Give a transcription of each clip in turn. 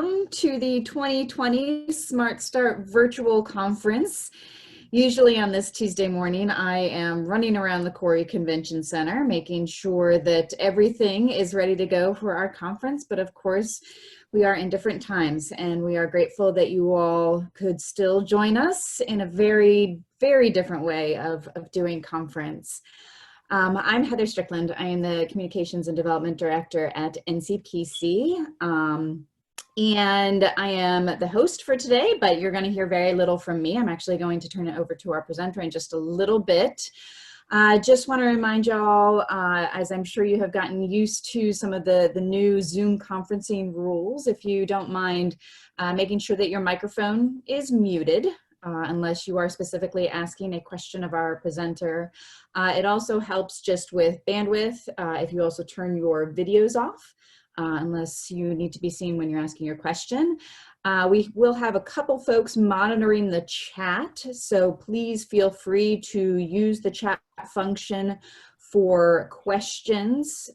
welcome to the 2020 Smart Start Virtual Conference. Usually on this Tuesday morning, I am running around the Corey Convention Center, making sure that everything is ready to go for our conference. But of course, we are in different times, and we are grateful that you all could still join us in a very, very different way of doing conference. I'm Heather Strickland. I am the Communications and Development Director at NCPC. And I am the host for today, but you're going to hear very little from me. I'm actually going to turn it over to our presenter in just a little bit. I just want to remind y'all, as I'm sure you have gotten used to some of the new Zoom conferencing rules, if you don't mind making sure that your microphone is muted. Unless you are specifically asking a question of our presenter. It also helps just with bandwidth if you also turn your videos off, unless you need to be seen when you're asking your question. We will have a couple folks monitoring the chat, so please feel free to use the chat function for questions.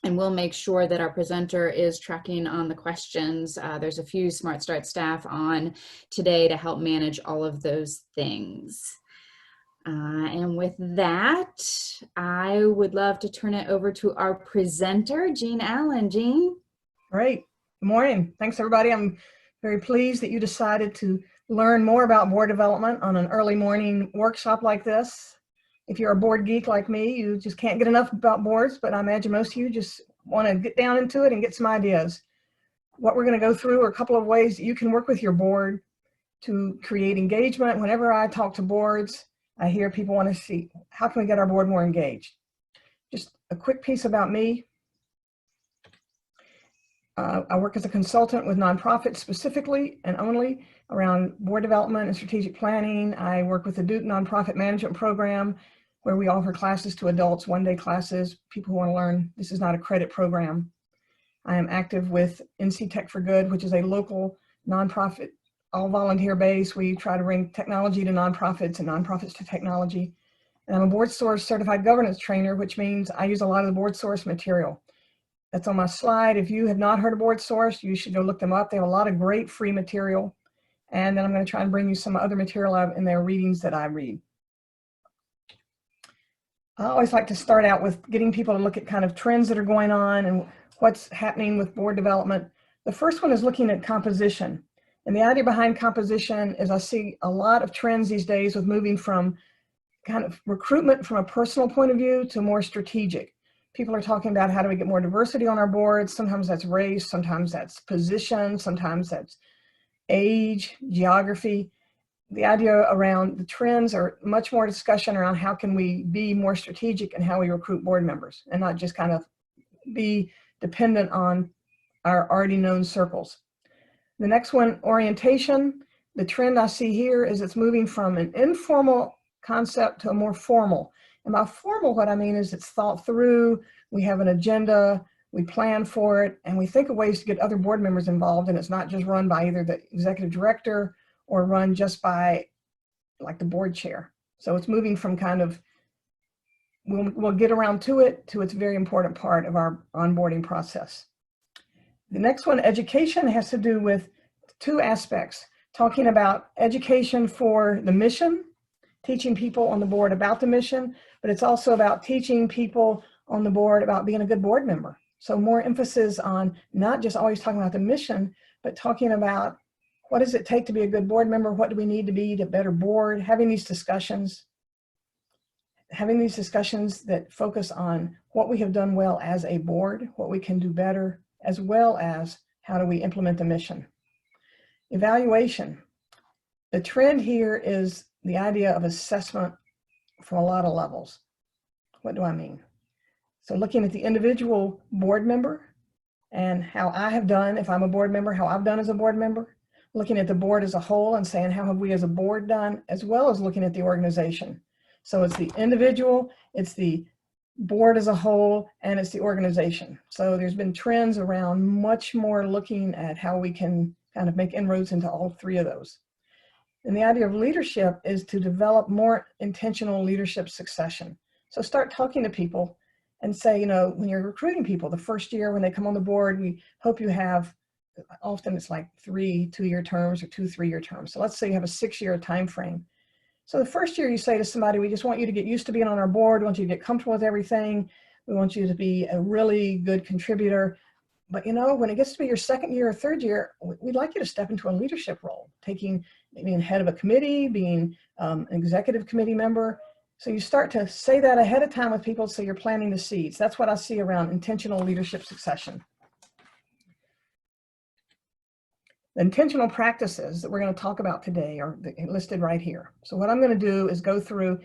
And we'll make sure that our presenter is tracking on the questions. There's a few Smart Start staff on today to help manage all of those things. And with that, I would love to turn it over to our presenter, Jeanne Allen. Jeanne? Great. Good morning. Thanks, everybody. I'm very pleased that you decided to learn more about board development on an early morning workshop like this. If you're a board geek like me, you just can't get enough about boards, but I imagine most of you just want to get down into it and get some ideas. What we're going to go through are a couple of ways that you can work with your board to create engagement. Whenever I talk to boards, I hear people want to see, how can we get our board more engaged? Just a quick piece about me. I work as a consultant with nonprofits specifically and only around board development and strategic planning. I work with the Duke Nonprofit Management Program, where we offer classes to adults, one-day classes, people who want to learn. This is not a credit program. I am active with NC Tech for Good, which is a local nonprofit, all volunteer based. We try to bring technology to nonprofits and nonprofits to technology. And I'm a board source certified governance trainer, which means I use a lot of the board source material. That's on my slide. If you have not heard of Board Source, you should go look them up. They have a lot of great free material. And then I'm going to try and bring you some other material out in their readings that I read. I always like to start out with getting people to look at kind of trends that are going on and what's happening with board development. The first one is looking at composition. And the idea behind composition is I see a lot of trends these days with moving from kind of recruitment from a personal point of view to more strategic. People are talking about how do we get more diversity on our boards. Sometimes that's race, sometimes that's position, sometimes that's age, geography. The idea around the trends are much more discussion around how can we be more strategic in how we recruit board members and not just kind of be dependent on our already known circles. The next one, orientation. The trend I see here is it's moving from an informal concept to a more formal. And by formal, what I mean is it's thought through, we have an agenda, we plan for it, and we think of ways to get other board members involved, and it's not just run by either the executive director or run just by like the board chair. So it's moving from kind of, we'll get around to it, to it's a very important part of our onboarding process. The next one, education, has to do with two aspects, talking about education for the mission, teaching people on the board about the mission, but it's also about teaching people on the board about being a good board member. So more emphasis on not just always talking about the mission, but talking about what does it take to be a good board member? What do we need to be to better board? Having these discussions that focus on what we have done well as a board, what we can do better, as well as how do we implement the mission. Evaluation. The trend here is the idea of assessment from a lot of levels. What do I mean? So looking at the individual board member and how I have done, if I'm a board member, how I've done as a board member, looking at the board as a whole and saying, how have we as a board done, as well as looking at the organization. So it's the individual, it's the board as a whole, and it's the organization. So there's been trends around much more looking at how we can kind of make inroads into all three of those. And the idea of leadership is to develop more intentional leadership succession. So start talking to people and say, you know, when you're recruiting people, the first year when they come on the board, we hope you have often it's like 3 2-year terms or 2 3-year terms. So let's say you have a 6-year time frame. So the first year you say to somebody, we just want you to get used to being on our board. We want you to get comfortable with everything. We want you to be a really good contributor. But you know, when it gets to be your second year or third year, we'd like you to step into a leadership role, being head of a committee, being an executive committee member. So you start to say that ahead of time with people, so you're planting the seeds. That's what I see around intentional leadership succession. The intentional practices that we're going to talk about today are listed right here. So what I'm going to do is go through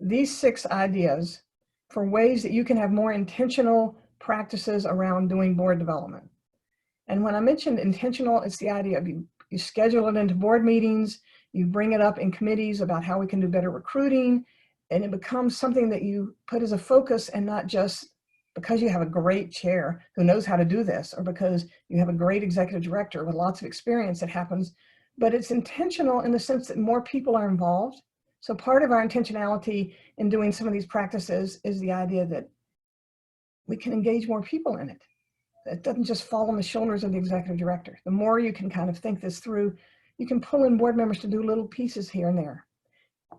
these 6 ideas for ways that you can have more intentional practices around doing board development. And when I mentioned intentional, it's the idea of you schedule it into board meetings, you bring it up in committees about how we can do better recruiting, and it becomes something that you put as a focus, and not just because you have a great chair who knows how to do this, or because you have a great executive director with lots of experience that happens, but it's intentional in the sense that more people are involved. So part of our intentionality in doing some of these practices is the idea that we can engage more people in it. It doesn't just fall on the shoulders of the executive director. The more you can kind of think this through, you can pull in board members to do little pieces here and there.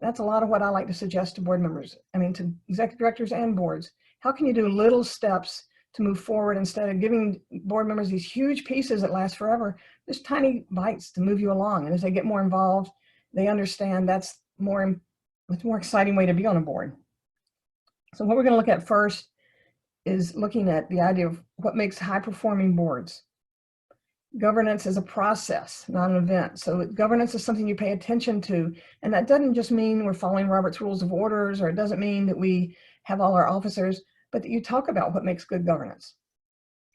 That's a lot of what I like to suggest to board members. I mean, to executive directors and boards. How can you do little steps to move forward instead of giving board members these huge pieces that last forever? Just tiny bites to move you along. And as they get more involved, they understand that's a more exciting way to be on a board. So what we're going to look at first is looking at the idea of what makes high-performing boards. Governance is a process, not an event. So governance is something you pay attention to. And that doesn't just mean we're following Robert's Rules of Orders, or it doesn't mean that we have all our officers, but that you talk about what makes good governance.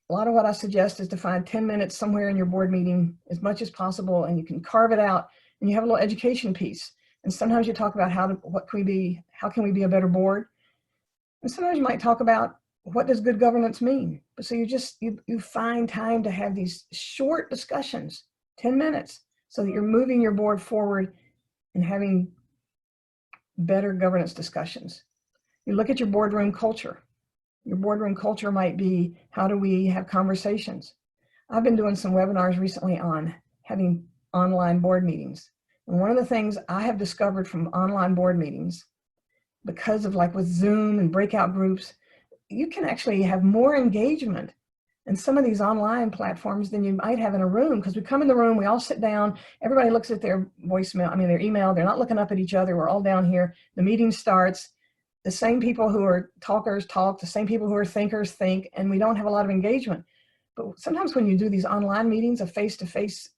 A lot of what I suggest is to find 10 minutes somewhere in your board meeting as much as possible, and you can carve it out, and you have a little education piece. And sometimes you talk about how can we be a better board? And sometimes you might talk about what does good governance mean? But so you find time to have these short discussions, 10 minutes, so that you're moving your board forward and having better governance discussions. You look at your boardroom culture. Your boardroom culture might be, how do we have conversations? I've been doing some webinars recently on having online board meetings. And one of the things I have discovered from online board meetings, because of like with Zoom and breakout groups, you can actually have more engagement in some of these online platforms than you might have in a room, because we come in the room, we all sit down, everybody looks at their their email, they're not looking up at each other, we're all down here, the meeting starts, the same people who are talkers talk, the same people who are thinkers think, and we don't have a lot of engagement. But sometimes when you do these online meetings, a face-to-face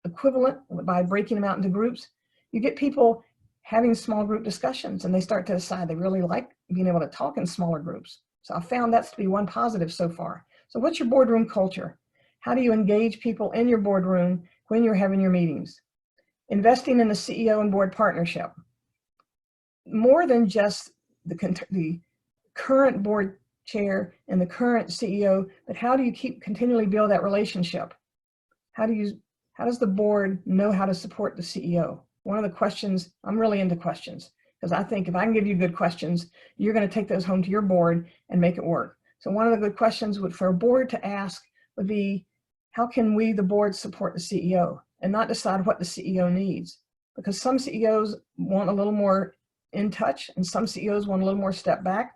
equivalent by breaking them out into groups, you get people having small group discussions, and they start to decide they really like being able to talk in smaller groups. So I found that to be one positive so far. So what's your boardroom culture? How do you engage people in your boardroom when you're having your meetings? Investing in the CEO and board partnership. More than just the current board chair and the current CEO, but how do you continually build that relationship? How does the board know how to support the CEO? One of the questions, I'm really into questions, because I think if I can give you good questions, you're going to take those home to your board and make it work. So one of the good questions for a board to ask would be, how can we, the board, support the CEO, and not decide what the CEO needs? Because some CEOs want a little more in touch, and some CEOs want a little more step back.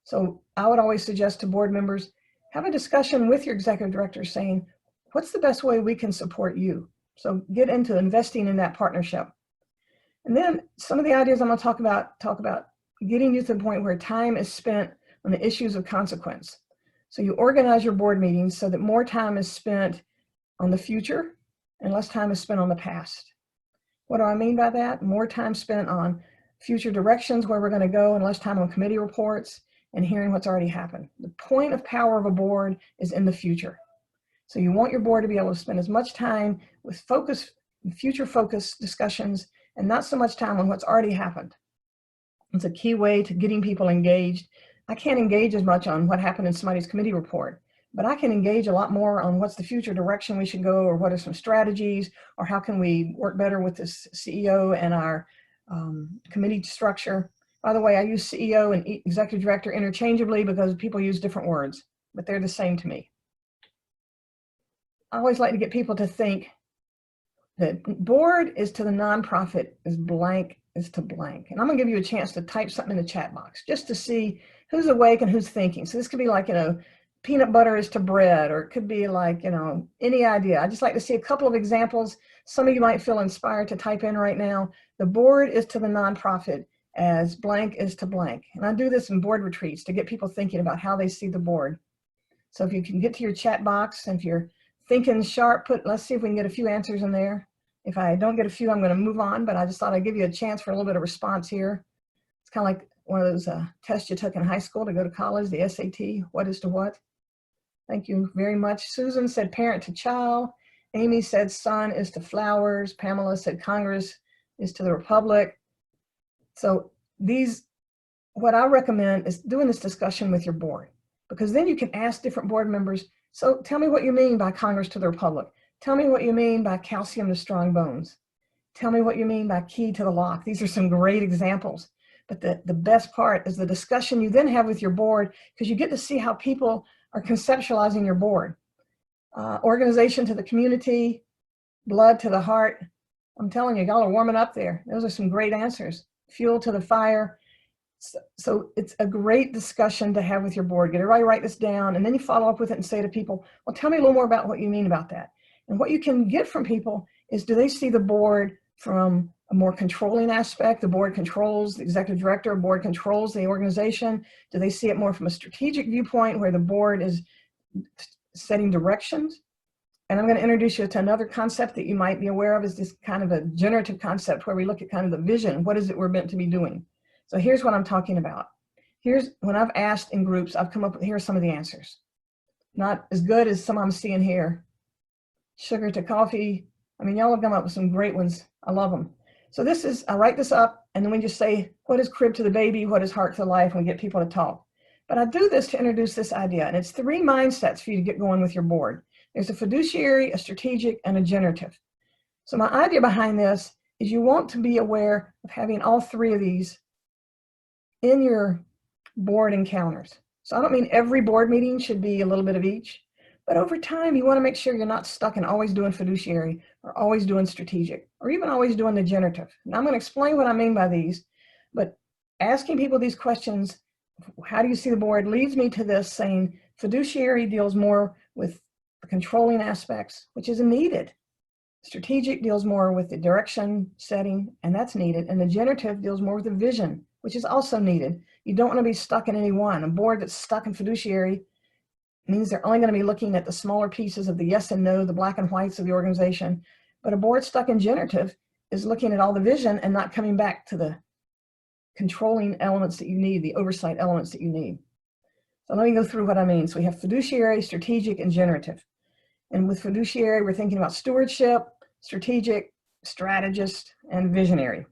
So I would always suggest to board members, have a discussion with your executive director saying, what's the best way we can support you? So get into investing in that partnership. And then some of the ideas I'm going to talk about getting you to the point where time is spent on the issues of consequence. So you organize your board meetings so that more time is spent on the future and less time is spent on the past. What do I mean by that? More time spent on future directions, where we're going to go, and less time on committee reports and hearing what's already happened. The point of power of a board is in the future. So you want your board to be able to spend as much time with future focus discussions, and not so much time on what's already happened. It's a key way to getting people engaged. I can't engage as much on what happened in somebody's committee report, but I can engage a lot more on what's the future direction we should go, or what are some strategies, or how can we work better with this CEO and our committee structure. By the way, I use CEO and executive director interchangeably because people use different words, but they're the same to me. I always like to get people to think that board is to the nonprofit as blank is to blank. And I'm gonna give you a chance to type something in the chat box just to see who's awake and who's thinking. So this could be like, peanut butter is to bread, or it could be like, any idea. I just like to see a couple of examples. Some of you might feel inspired to type in right now. The board is to the nonprofit as blank is to blank. And I do this in board retreats to get people thinking about how they see the board. So if you can get to your chat box, and if you're thinking sharp, let's see if we can get a few answers in there. If I don't get a few, I'm going to move on, but I just thought I'd give you a chance for a little bit of response here. It's kind of like one of those tests you took in high school to go to college, the SAT, what is to what? Thank you very much. Susan said parent to child. Amy said sun is to flowers. Pamela said Congress is to the republic. So what I recommend is doing this discussion with your board, because then you can ask different board members, so tell me what you mean by Congress to the republic. Tell me what you mean by calcium to strong bones. Tell me what you mean by key to the lock. These are some great examples. But the best part is the discussion you then have with your board, because you get to see how people are conceptualizing your board. Organization to the community, blood to the heart. I'm telling you, y'all are warming up there. Those are some great answers. Fuel to the fire. So it's a great discussion to have with your board. Get everybody write this down, and then you follow up with it and say to people, well, tell me a little more about what you mean about that. And what you can get from people is, do they see the board from a more controlling aspect? The board controls the executive director, board controls the organization. Do they see it more from a strategic viewpoint where the board is setting directions? And I'm going to introduce you to another concept that you might be aware of, is this kind of a generative concept where we look at kind of the vision. What is it we're meant to be doing? So here's what I'm talking about. When I've asked in groups, I've come up with, here are some of the answers. Not as good as some I'm seeing here. Sugar to coffee. I mean, y'all have come up with some great ones. I love them. So I write this up, and then we just say, what is crib to the baby? What is heart to life? And we get people to talk. But I do this to introduce this idea, and it's 3 mindsets for you to get going with your board. There's a fiduciary, a strategic, and a generative. So my idea behind this is you want to be aware of having all 3 of these in your board encounters. So I don't mean every board meeting should be a little bit of each, but over time, you want to make sure you're not stuck in always doing fiduciary, or always doing strategic, or even always doing the generative. Now I'm going to explain what I mean by these, but asking people these questions, how do you see the board, leads me to this saying fiduciary deals more with the controlling aspects, which is needed. Strategic deals more with the direction setting, and that's needed. And the generative deals more with the vision, which is also needed. You don't want to be stuck in any one. A board that's stuck in fiduciary means they're only going to be looking at the smaller pieces of the yes and no, the black and whites of the organization. But a board stuck in generative is looking at all the vision and not coming back to the controlling elements that you need, the oversight elements that you need. So let me go through what I mean. So we have fiduciary, strategic, and generative. And with fiduciary, we're thinking about stewardship, strategic, strategist, and visionary.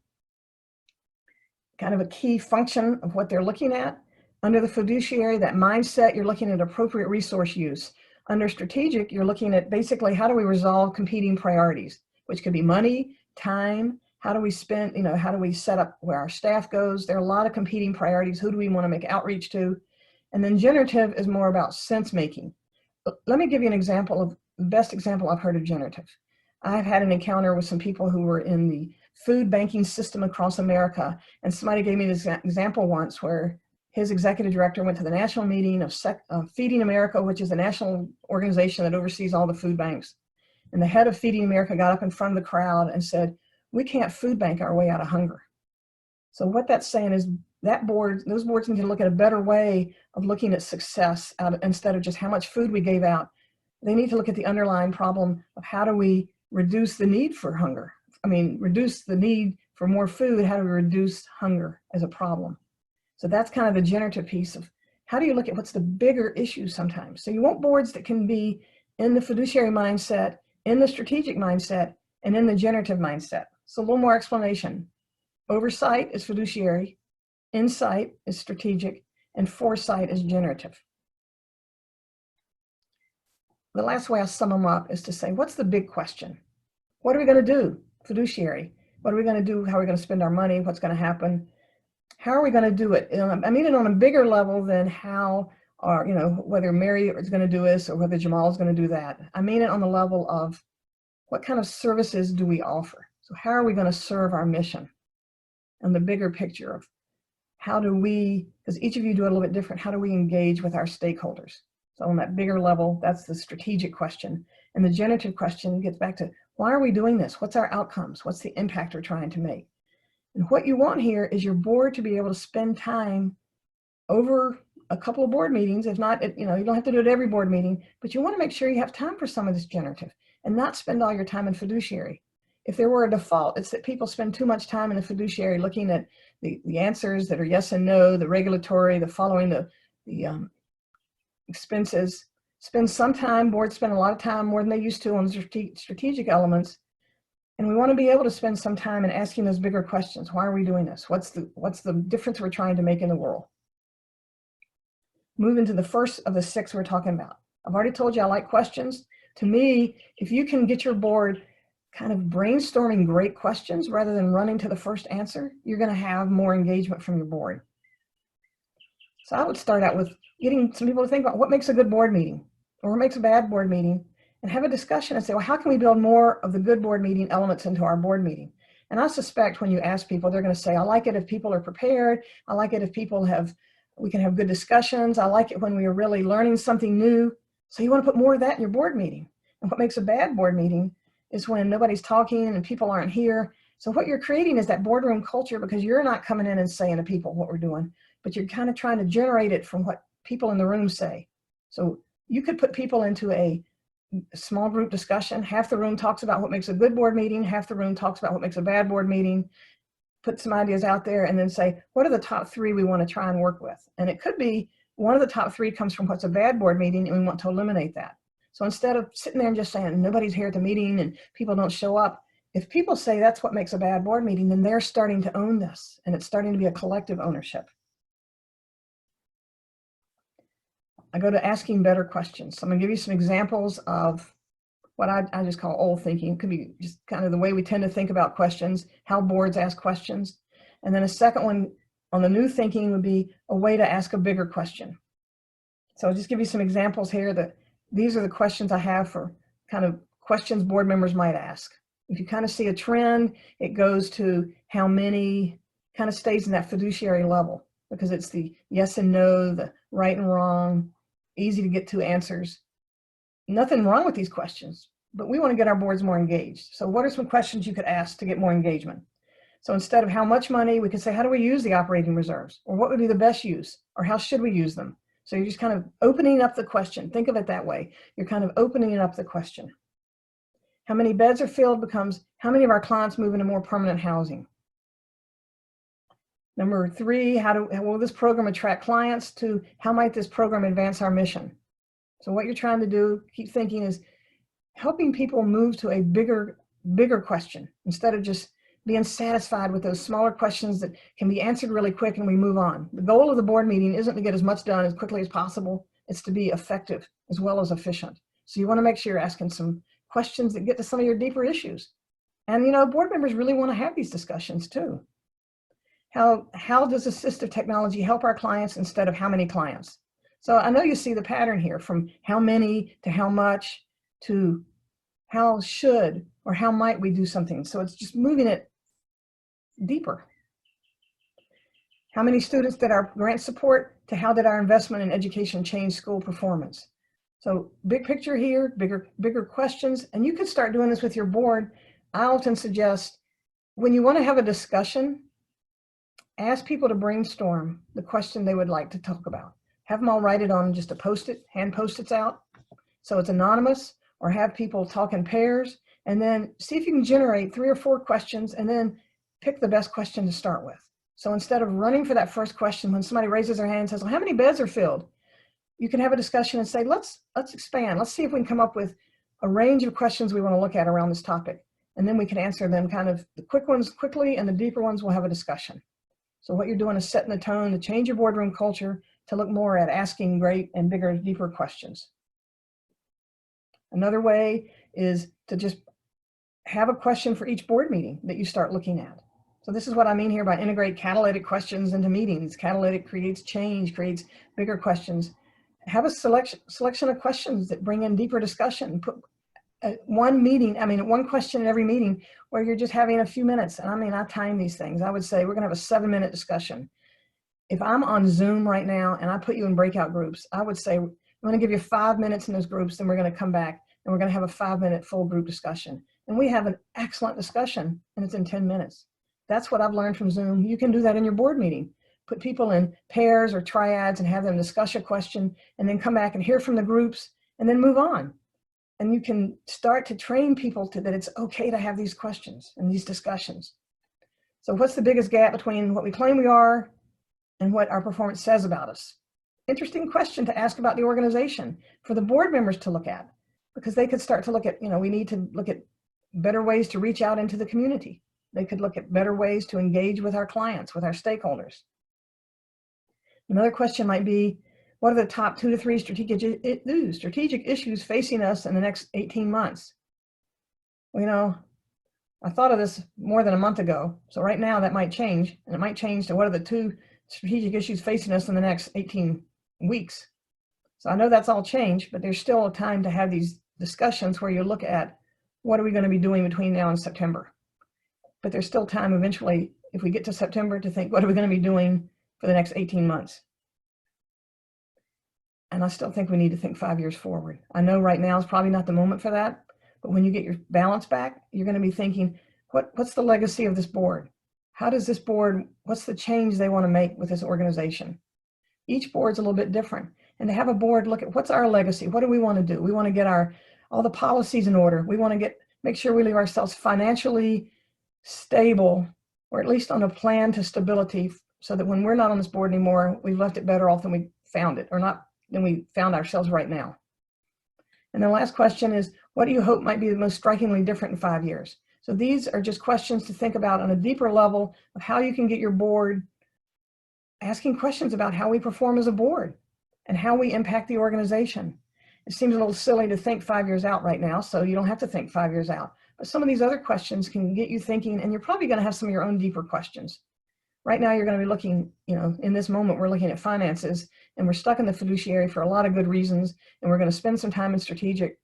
Kind of a key function of what they're looking at. Under the fiduciary, that mindset, you're looking at appropriate resource use. Under strategic, you're looking at basically how do we resolve competing priorities, which could be money, time, how do we spend, how do we set up where our staff goes? There are a lot of competing priorities. Who do we want to make outreach to? And then generative is more about sense making. Let me give you an example of the best example I've heard of generative. I've had an encounter with some people who were in the food banking system across America, and somebody gave me this example once where his executive director went to the national meeting of Feeding America, which is a national organization that oversees all the food banks. And the head of Feeding America got up in front of the crowd and said, we can't food bank our way out of hunger. So what that's saying is those boards need to look at a better way of looking at success instead of just how much food we gave out. They need to look at the underlying problem of how do we reduce the need for hunger? Reduce the need for more food. How do we reduce hunger as a problem? So that's kind of the generative piece of how do you look at what's the bigger issue sometimes. So you want boards that can be in the fiduciary mindset, in the strategic mindset, and in the generative mindset. So a little more explanation. Oversight is fiduciary, insight is strategic, and foresight is generative. The last way I sum them up is to say, what's the big question? What are we going to do? Fiduciary. What are we going to do? How are we going to spend our money? What's going to happen? How are we going to do it? I mean it on a bigger level than how or, whether Mary is going to do this or whether Jamal is going to do that. I mean it on the level of what kind of services do we offer? So how are we going to serve our mission? And the bigger picture of how do we, because each of you do it a little bit different, how do we engage with our stakeholders? So on that bigger level, that's the strategic question. And the generative question gets back to, why are we doing this? What's our outcomes? What's the impact we're trying to make? And what you want here is your board to be able to spend time over a couple of board meetings. If not, you don't have to do it every board meeting, but you want to make sure you have time for some of this generative and not spend all your time in fiduciary. If there were a default, it's that people spend too much time in the fiduciary looking at the answers that are yes and no, the regulatory, the following, the expenses. Boards spend a lot of time, more than they used to, on strategic elements. And we want to be able to spend some time in asking those bigger questions. Why are we doing this? What's the difference we're trying to make in the world? Move into the first of the 6 we're talking about. I've already told you I like questions. To me, if you can get your board kind of brainstorming great questions rather than running to the first answer, you're going to have more engagement from your board. So I would start out with getting some people to think about what makes a good board meeting or what makes a bad board meeting, and have a discussion and say, well, how can we build more of the good board meeting elements into our board meeting? And I suspect when you ask people, they're going to say, I like it if people are prepared. I like it if we can have good discussions. I like it when we are really learning something new. So you want to put more of that in your board meeting. And what makes a bad board meeting is when nobody's talking and people aren't here. So what you're creating is that boardroom culture, because you're not coming in and saying to people what we're doing, but you're kind of trying to generate it from what people in the room say. So you could put people into a small group discussion. Half the room talks about what makes a good board meeting. Half the room talks about what makes a bad board meeting. Put some ideas out there and then say, what are the top 3 we want to try and work with? And it could be one of the top 3 comes from what's a bad board meeting, and we want to eliminate that. So instead of sitting there and just saying nobody's here at the meeting and people don't show up, if people say that's what makes a bad board meeting, then they're starting to own this, and it's starting to be a collective ownership. I go to asking better questions. So I'm going to give you some examples of what I just call old thinking. It could be just kind of the way we tend to think about questions, how boards ask questions. And then a second one on the new thinking would be a way to ask a bigger question. So I'll just give you some examples here that these are the questions I have for kind of questions board members might ask. If you kind of see a trend, it goes to how many, kind of stays in that fiduciary level, because it's the yes and no, the right and wrong, easy to get to answers. Nothing wrong with these questions, but we want to get our boards more engaged. So what are some questions you could ask to get more engagement? So instead of how much money, we could say, how do we use the operating reserves? Or what would be the best use? Or how should we use them? So you're just kind of opening up the question. Think of it that way. You're kind of opening up the question. How many beds are filled becomes how many of our clients move into more permanent housing? Number 3, how will this program attract clients, to how might this program advance our mission? So what you're trying to do, keep thinking, is helping people move to a bigger question instead of just being satisfied with those smaller questions that can be answered really quick and we move on. The goal of the board meeting isn't to get as much done as quickly as possible. It's to be effective as well as efficient. So you want to make sure you're asking some questions that get to some of your deeper issues. And board members really want to have these discussions too. How does assistive technology help our clients instead of how many clients? So I know you see the pattern here, from how many to how much to how should or how might we do something. So it's just moving it deeper. How many students did our grant support to how did our investment in education change school performance? So big picture here, bigger questions. And you could start doing this with your board. I often suggest when you want to have a discussion, ask people to brainstorm the question they would like to talk about. Have them all write it on just a Post-it, hand Post-its out, so it's anonymous, or have people talk in pairs, and then see if you can generate 3 or 4 questions and then pick the best question to start with. So instead of running for that first question, when somebody raises their hand and says, well, how many beds are filled? You can have a discussion and say, let's expand. Let's see if we can come up with a range of questions we want to look at around this topic. And then we can answer them, kind of the quick ones quickly, and the deeper ones we'll have a discussion. So what you're doing is setting the tone to change your boardroom culture to look more at asking great and bigger, deeper questions. Another way is to just have a question for each board meeting that you start looking at. So this is what I mean here by integrate catalytic questions into meetings. Catalytic creates change, creates bigger questions. Have a selection of questions that bring in deeper discussion. Put one question in every meeting where you're just having a few minutes. And I time these things. I would say we're gonna have a 7-minute discussion. If I'm on Zoom right now and I put you in breakout groups, I would say, I'm gonna give you 5 minutes in those groups, then we're gonna come back and we're gonna have a 5-minute full group discussion. And we have an excellent discussion and it's in 10 minutes. That's what I've learned from Zoom. You can do that in your board meeting. Put people in pairs or triads and have them discuss a question and then come back and hear from the groups and then move on. And you can start to train people that it's okay to have these questions and these discussions. So what's the biggest gap between what we claim we are and what our performance says about us? Interesting question to ask about the organization for the board members to look at, because they could start to look at, we need to look at better ways to reach out into the community. They could look at better ways to engage with our clients, with our stakeholders. Another question might be, what are the top 2 to 3 strategic issues facing us in the next 18 months? Well, I thought of this more than a month ago. So right now that might change, and it might change to what are the 2 strategic issues facing us in the next 18 weeks. So I know that's all changed, but there's still a time to have these discussions where you look at what are we going to be doing between now and September. But there's still time eventually, if we get to September, to think, what are we going to be doing for the next 18 months? And I still think we need to think 5 years forward. I know right now is probably not the moment for that, but when you get your balance back, you're going to be thinking, what's the legacy of this board? How does this board, what's the change they want to make with this organization? Each board's a little bit different. And to have a board look at what's our legacy? What do we want to do? We want to get all the policies in order. We want to make sure we leave ourselves financially stable, or at least on a plan to stability, so that when we're not on this board anymore, we've left it better off than we found it, or not than we found ourselves right now. And the last question is, what do you hope might be the most strikingly different in 5 years? So these are just questions to think about on a deeper level of how you can get your board asking questions about how we perform as a board and how we impact the organization. It seems a little silly to think 5 years out right now, so you don't have to think 5 years out. But some of these other questions can get you thinking, and you're probably going to have some of your own deeper questions. Right now, you're going to be looking, in this moment, we're looking at finances, and we're stuck in the fiduciary for a lot of good reasons, and we're going to spend some time in strategic.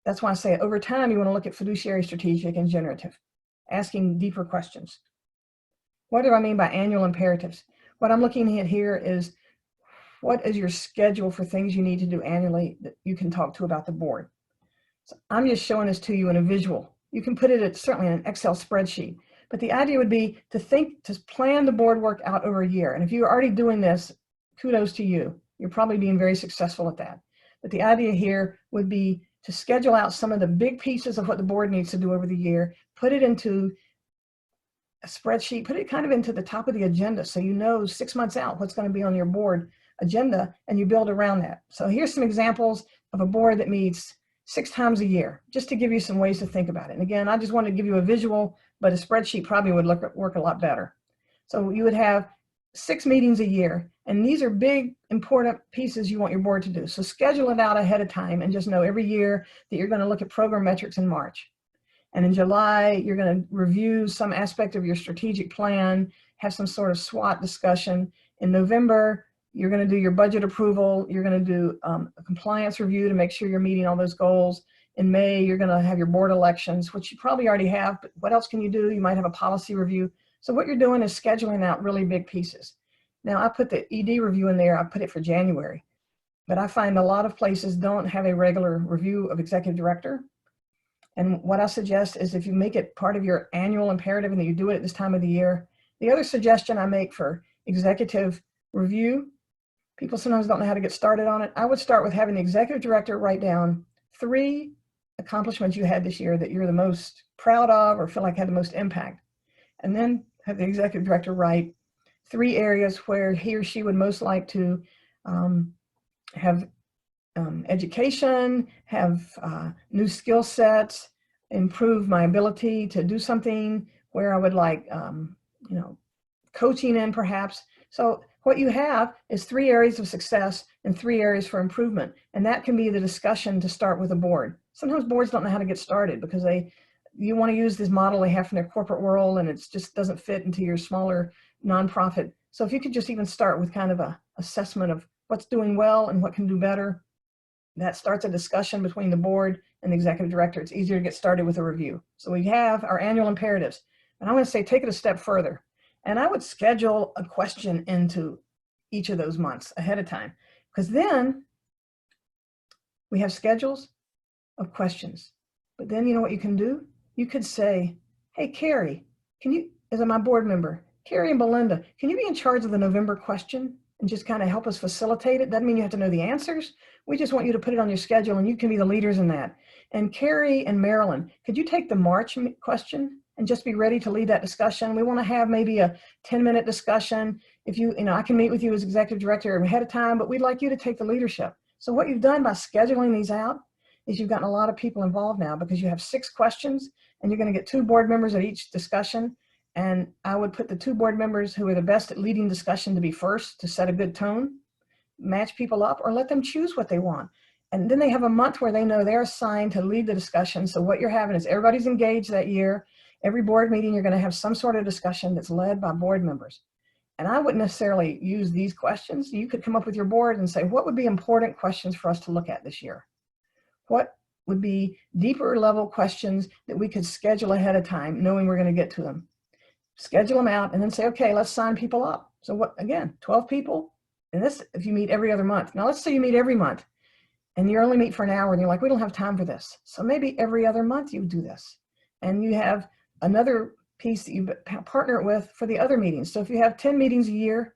That's why I say over time, you want to look at fiduciary, strategic, and generative, asking deeper questions. What do I mean by annual imperatives? What I'm looking at here is, what is your schedule for things you need to do annually that you can talk to about the board? So I'm just showing this to you in a visual. You can put it certainly in an Excel spreadsheet. But the idea would be to plan the board work out over a year. And if you're already doing this, kudos to you. You're probably being very successful at that. But the idea here would be to schedule out some of the big pieces of what the board needs to do over the year, put it into a spreadsheet, put it kind of into the top of the agenda so you know 6 months out what's going to be on your board agenda, and you build around that. So here's some examples of a board that meets 6 times a year, just to give you some ways to think about it. And again, I just wanted to give you a visual, but a spreadsheet probably would work a lot better. So you would have 6 meetings a year, and these are big, important pieces you want your board to do. So schedule it out ahead of time and just know every year that you're going to look at program metrics in March. And in July, you're going to review some aspect of your strategic plan, have some sort of SWOT discussion. In November, you're going to do your budget approval. You're going to do a compliance review to make sure you're meeting all those goals. In May, you're going to have your board elections, which you probably already have, but what else can you do? You might have a policy review. So what you're doing is scheduling out really big pieces. Now, I put the ED review in there. I put it for January, but I find a lot of places don't have a regular review of executive director. And what I suggest is if you make it part of your annual imperative and you do it at this time of the year. The other suggestion I make for executive review, people sometimes don't know how to get started on it. I would start with having the executive director write down 3 accomplishments you had this year that you're the most proud of or feel like had the most impact. And then have the executive director write 3 areas where he or she would most like to have education, have new skill sets, improve my ability to do something, where I would like, coaching in perhaps. So what you have is 3 areas of success and 3 areas for improvement. And that can be the discussion to start with a board. Sometimes boards don't know how to get started because you want to use this model they have from their corporate world and it just doesn't fit into your smaller nonprofit. So if you could just even start with kind of a assessment of what's doing well and what can do better. That starts a discussion between the board and the executive director. It's easier to get started with a review. So we have our annual imperatives. And I want to say, take it a step further. And I would schedule a question into each of those months ahead of time, because then we have schedules of questions. But then you know what you can do? You could say, hey, Carrie, can you, as my board member, Carrie and Belinda, can you be in charge of the November question and just kind of help us facilitate it? Doesn't mean you have to know the answers. We just want you to put it on your schedule and you can be the leaders in that. And Carrie and Marilyn, could you take the March question and just be ready to lead that discussion? We want to have maybe a 10-minute discussion. If you know, I can meet with you as executive director ahead of time, but we'd like you to take the leadership. So what you've done by scheduling these out is you've gotten a lot of people involved now, because you have 6 questions and you're going to get 2 board members at each discussion. And I would put the 2 board members who are the best at leading discussion to be first, to set a good tone, match people up, or let them choose what they want. And then they have a month where they know they're assigned to lead the discussion. So what you're having is everybody's engaged that year. Every board meeting, you're going to have some sort of discussion that's led by board members. And I wouldn't necessarily use these questions. You could come up with your board and say, what would be important questions for us to look at this year? What would be deeper level questions that we could schedule ahead of time, knowing we're going to get to them? Schedule them out and then say, okay, let's sign people up. So what, again, 12 people. And this, if you meet every other month. Now let's say you meet every month and you only meet for an hour and you're like, we don't have time for this. So maybe every other month you do this. And you have another piece that you partner with for the other meetings. So if you have 10 meetings a year,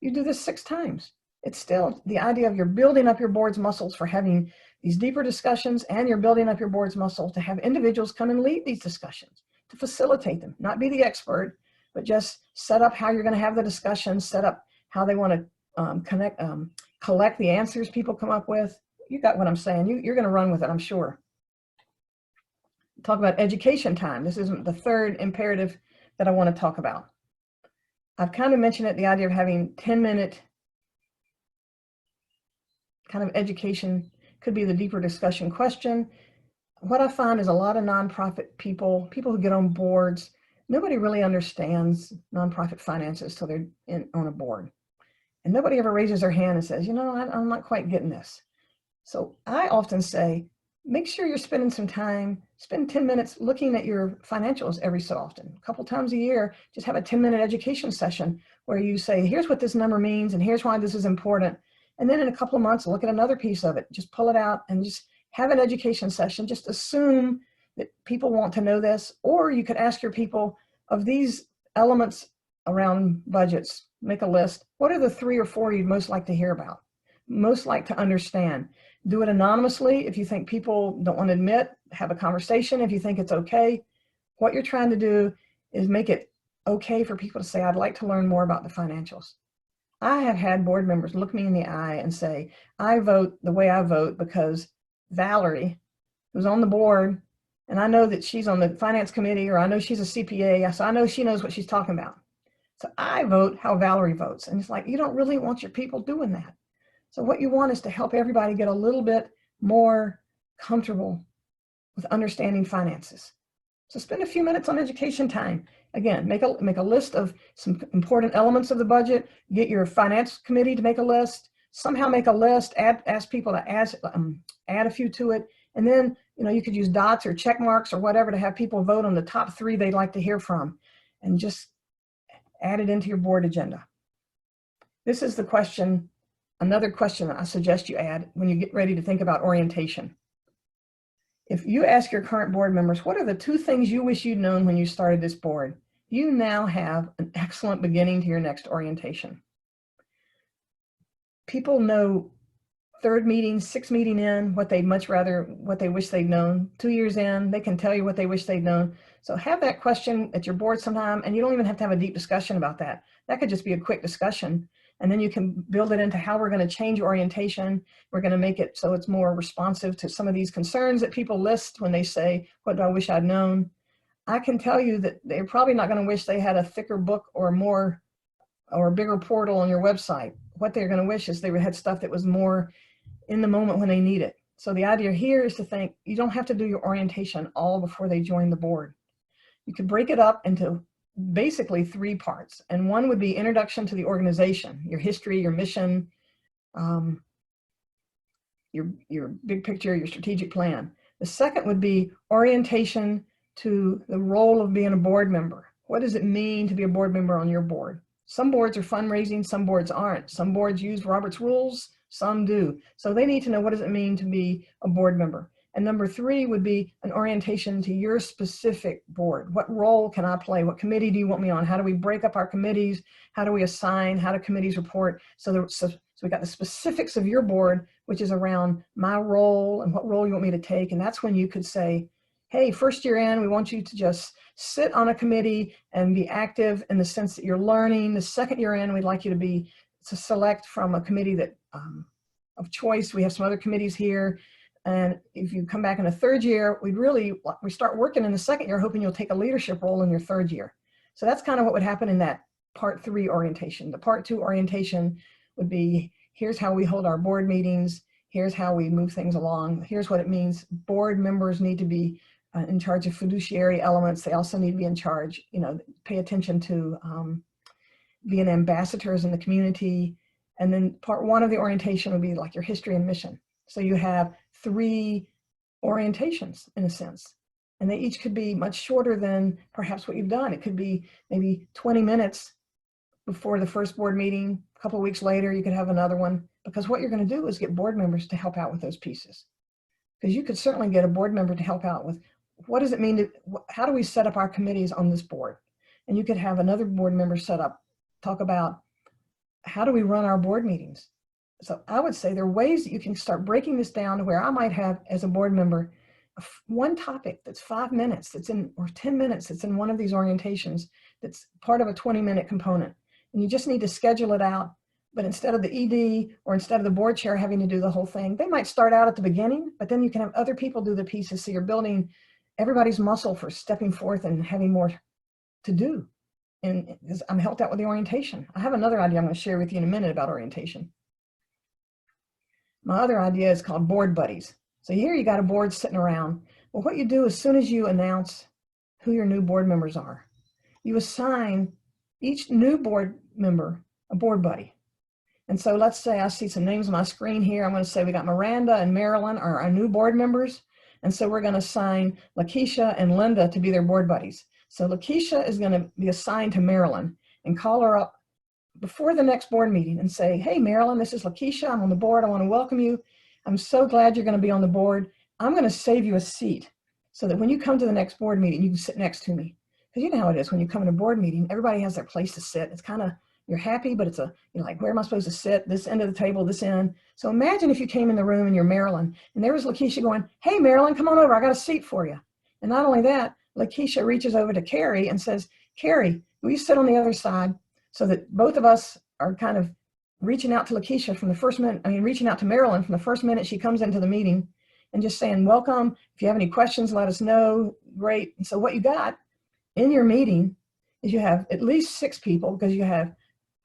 you do this 6 times. It's still the idea of you're building up your board's muscles for having these deeper discussions, and you're building up your board's muscle to have individuals come and lead these discussions, to facilitate them, not be the expert, but just set up how you're going to have the discussion, set up how they want to collect the answers people come up with. You got what I'm saying. You're going to run with it, I'm sure. Talk about education time. This isn't the 3rd imperative that I want to talk about. I've kind of mentioned it, the idea of having 10-minute kind of education. Could be the deeper discussion question. What I find is a lot of nonprofit people who get on boards, nobody really understands nonprofit finances till they're on a board. And nobody ever raises their hand and says, you know, I'm not quite getting this. So I often say, make sure you're spending some time, spend 10 minutes looking at your financials every so often. A couple times a year, just have a 10-minute education session where you say, here's what this number means and here's why this is important. And then in a couple of months, look at another piece of it. Just pull it out and just have an education session. Just assume that people want to know this. Or you could ask your people, of these elements around budgets, make a list. What are the 3 or 4 you'd most like to hear about? Most like to understand? Do it anonymously. If you think people don't want to admit, have a conversation. If you think it's okay, what you're trying to do is make it okay for people to say, I'd like to learn more about the financials. I have had board members look me in the eye and say, I vote the way I vote because Valerie, who's on the board, and I know that she's on the finance committee, or I know she's a CPA, so I know she knows what she's talking about. So I vote how Valerie votes. And it's like, you don't really want your people doing that. So what you want is to help everybody get a little bit more comfortable with understanding finances. So spend a few minutes on education time. Again, make a list of some important elements of the budget. Get your finance committee to make a list. Somehow make a list. Ask people to add a few to it, and then you could use dots or check marks or whatever to have people vote on the top 3 they'd like to hear from, and just add it into your board agenda. This is the question. Another question I suggest you add when you get ready to think about orientation. If you ask your current board members, what are the 2 things you wish you'd known when you started this board? You now have an excellent beginning to your next orientation. People know 3rd meeting, 6th meeting in, what they wish they'd known. 2 years in, they can tell you what they wish they'd known. So have that question at your board sometime, and you don't even have to have a deep discussion about that. That could just be a quick discussion. And then you can build it into how we're going to change orientation. We're going to make it so it's more responsive to some of these concerns that people list when they say, what do I wish I'd known? I can tell you that they're probably not going to wish they had a thicker book or a bigger portal on your website. What they're going to wish is they had stuff that was more in the moment when they need it. So the idea here is to think, you don't have to do your orientation all before they join the board. You could break it up into basically 3 parts. And one would be introduction to the organization, your history, your mission, your big picture, your strategic plan. The second would be orientation to the role of being a board member. What does it mean to be a board member on your board? Some boards are fundraising, some boards aren't. Some boards use Robert's rules, some do. So they need to know, what does it mean to be a board member? And number three would be an orientation to your specific board. What role can I play? What committee do you want me on? How do we break up our committees? How do we assign? How do committees report? So we got the specifics of your board, which is around my role and what role you want me to take. And that's when you could say, hey, first year in, we want you to just sit on a committee and be active in the sense that you're learning. The second year in, we'd like you to select from a committee that of choice. We have some other committees here. And if you come back in the third year, we start working in the second year, hoping you'll take a leadership role in your third year. So that's kind of what would happen in that part 3 orientation. The part 2 orientation would be, here's how we hold our board meetings. Here's how we move things along. Here's what it means. Board members need to be in charge of fiduciary elements. They also need to be in charge, pay attention to being ambassadors in the community. And then part 1 of the orientation would be like your history and mission. So you have 3 orientations in a sense, and they each could be much shorter than perhaps what you've done. It could be maybe 20 minutes before the first board meeting. A couple of weeks later, you could have another one, because what you're going to do is get board members to help out with those pieces. Because you could certainly get a board member to help out with, what does it mean to, how do we set up our committees on this board? And you could have another board member talk about, how do we run our board meetings? So I would say there are ways that you can start breaking this down to where I might have, as a board member, one topic that's 5 minutes, or 10 minutes, that's in one of these orientations, that's part of a 20-minute component. And you just need to schedule it out. But instead of the ED or instead of the board chair having to do the whole thing, they might start out at the beginning, but then you can have other people do the pieces. So you're building everybody's muscle for stepping forth and having more to do. And I'm helped out with the orientation. I have another idea I'm going to share with you in a minute about orientation. My other idea is called board buddies. So here you got a board sitting around. Well, what you do as soon as you announce who your new board members are, you assign each new board member a board buddy. And so let's say I see some names on my screen here. I'm going to say we got Miranda and Marilyn are our new board members. And so we're going to assign Lakeisha and Linda to be their board buddies. So Lakeisha is going to be assigned to Marilyn and call her up before the next board meeting and say, hey, Marilyn, this is Lakeisha. I'm on the board. I want to welcome you. I'm so glad you're going to be on the board. I'm going to save you a seat so that when you come to the next board meeting, you can sit next to me. Because you know how it is when you come in a board meeting, everybody has their place to sit. It's kind of, you're happy, but it's you're like, where am I supposed to sit? This end of the table, this end. So imagine if you came in the room and you're Marilyn, and there was Lakeisha going, hey, Marilyn, come on over. I got a seat for you. And not only that, Lakeisha reaches over to Carrie and says, Carrie, will you sit on the other side? So that both of us are kind of reaching out to Lakeisha from the first minute, reaching out to Marilyn from the first minute she comes into the meeting and just saying, welcome. If you have any questions, let us know. Great. And so what you got in your meeting is you have at least 6 people, because you have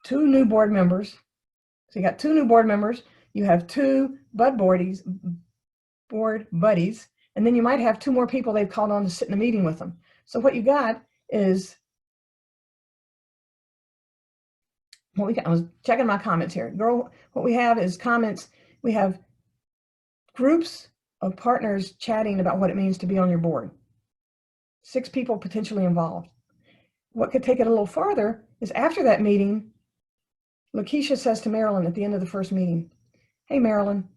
2 new board members. So you got 2 new board members. You have 2 board buddies. And then you might have 2 more people they've called on to sit in the meeting with them. So what you got is, I was checking my comments here. Girl, what we have is comments. We have groups of partners chatting about what it means to be on your board. 6 people potentially involved. What could take it a little farther is after that meeting, Lakeisha says to Marilyn at the end of the first meeting, hey, Marilyn,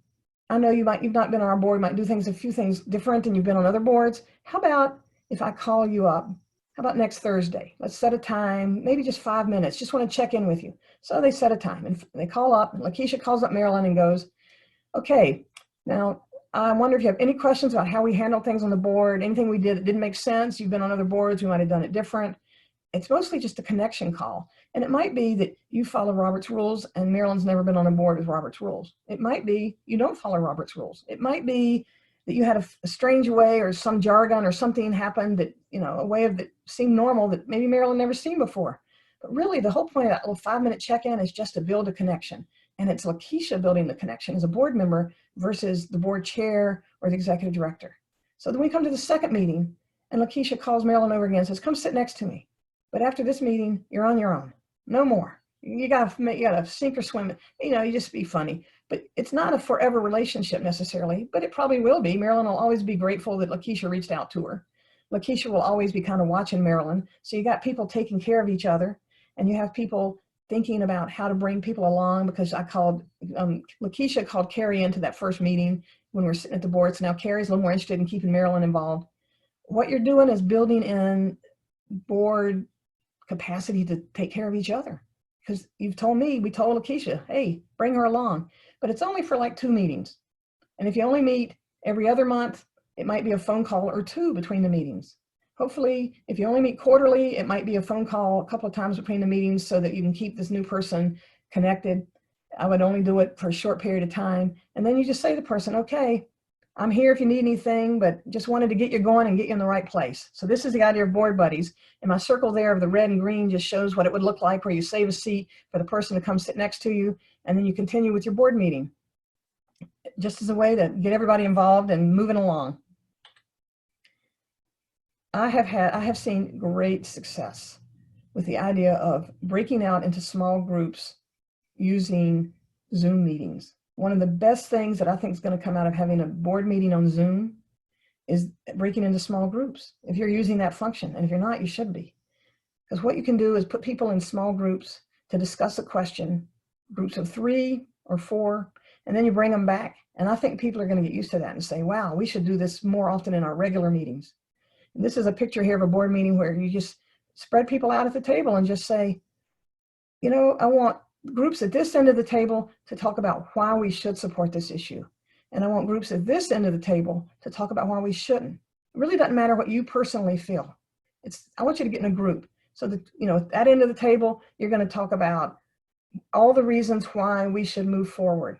I know you've not been on our board, you might do a few things different than you've been on other boards. How about if I call you up? How about next Thursday? Let's set a time, maybe just 5 minutes. Just want to check in with you. So they set a time and they call up. And Lakeisha calls up Marilyn and goes, okay, now I wonder if you have any questions about how we handle things on the board, anything we did that didn't make sense. You've been on other boards, we might have done it different. It's mostly just a connection call. And it might be that you follow Robert's rules and Marilyn's never been on a board with Robert's rules. It might be you don't follow Robert's rules. It might be that you had a strange way or some jargon or something happened that, a way of that seemed normal that maybe Marilyn never seen before. But really the whole point of that little 5-minute check-in is just to build a connection. And it's Lakeisha building the connection as a board member versus the board chair or the executive director. So then we come to the second meeting and Lakeisha calls Marilyn over again and says, come sit next to me. But after this meeting, you're on your own. No more. You gotta sink or swim. You know, you just be funny. But it's not a forever relationship necessarily, but it probably will be. Marilyn will always be grateful that Lakeisha reached out to her. Lakeisha will always be kind of watching Marilyn. So you got people taking care of each other, and you have people thinking about how to bring people along, because I called, Lakeisha called Carrie into that first meeting when we're sitting at the board. So now Carrie's a little more interested in keeping Marilyn involved. What you're doing is building in board capacity to take care of each other. Because we told Lakeisha, hey, bring her along. But it's only for like 2 meetings. And if you only meet every other month, it might be a phone call or 2 between the meetings. Hopefully, if you only meet quarterly, it might be a phone call a couple of times between the meetings so that you can keep this new person connected. I would only do it for a short period of time. And then you just say to the person, okay, I'm here if you need anything, but just wanted to get you going and get you in the right place. So this is the idea of board buddies. And my circle there of the red and green just shows what it would look like, where you save a seat for the person to come sit next to you, and then you continue with your board meeting, just as a way to get everybody involved and moving along. I have seen great success with the idea of breaking out into small groups using Zoom meetings. One of the best things that I think is going to come out of having a board meeting on Zoom is breaking into small groups, if you're using that function. And if you're not, you should be. Because what you can do is put people in small groups to discuss a question, groups of 3 or 4, and then you bring them back. And I think people are going to get used to that and say, wow, we should do this more often in our regular meetings. And this is a picture here of a board meeting where you just spread people out at the table and just say, you know, I want groups at this end of the table to talk about why we should support this issue. And I want groups at this end of the table to talk about why we shouldn't. It really doesn't matter what you personally feel. I want you to get in a group so that, you know, at that end of the table, you're going to talk about all the reasons why we should move forward.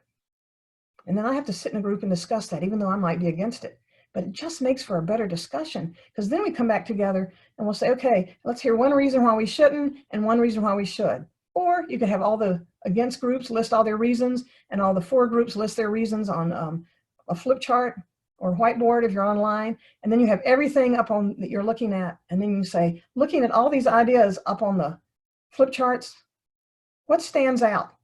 And then I have to sit in a group and discuss that, even though I might be against it. But it just makes for a better discussion, because then we come back together and we'll say, okay, let's hear one reason why we shouldn't and one reason why we should. Or you could have all the against groups list all their reasons, and all the for groups list their reasons on a flip chart or whiteboard if you're online. And then you have everything up on that you're looking at. And then you say, looking at all these ideas up on the flip charts, what stands out?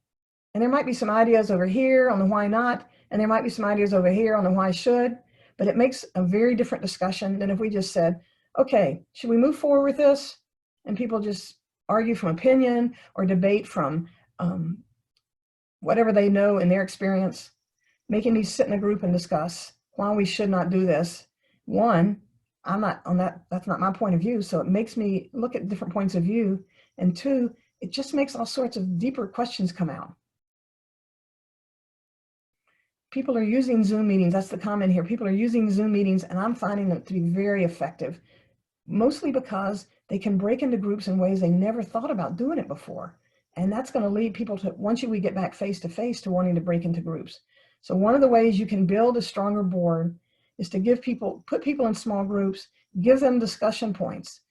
And there might be some ideas over here on the why not, and there might be some ideas over here on the why should, but it makes a very different discussion than if we just said, okay, should we move forward with this? And people just argue from opinion or debate from whatever they know in their experience. Making me sit in a group and discuss why we should not do this. One, I'm not on that, that's not my point of view, so it makes me look at different points of view. And 2, it just makes all sorts of deeper questions come out. People are using Zoom meetings, that's the comment here. People are using Zoom meetings, and I'm finding them to be very effective, mostly because they can break into groups in ways they never thought about doing it before. And that's going to lead people to, once we get back face to face, to wanting to break into groups. So one of the ways you can build a stronger board is to put people in small groups, give them discussion points.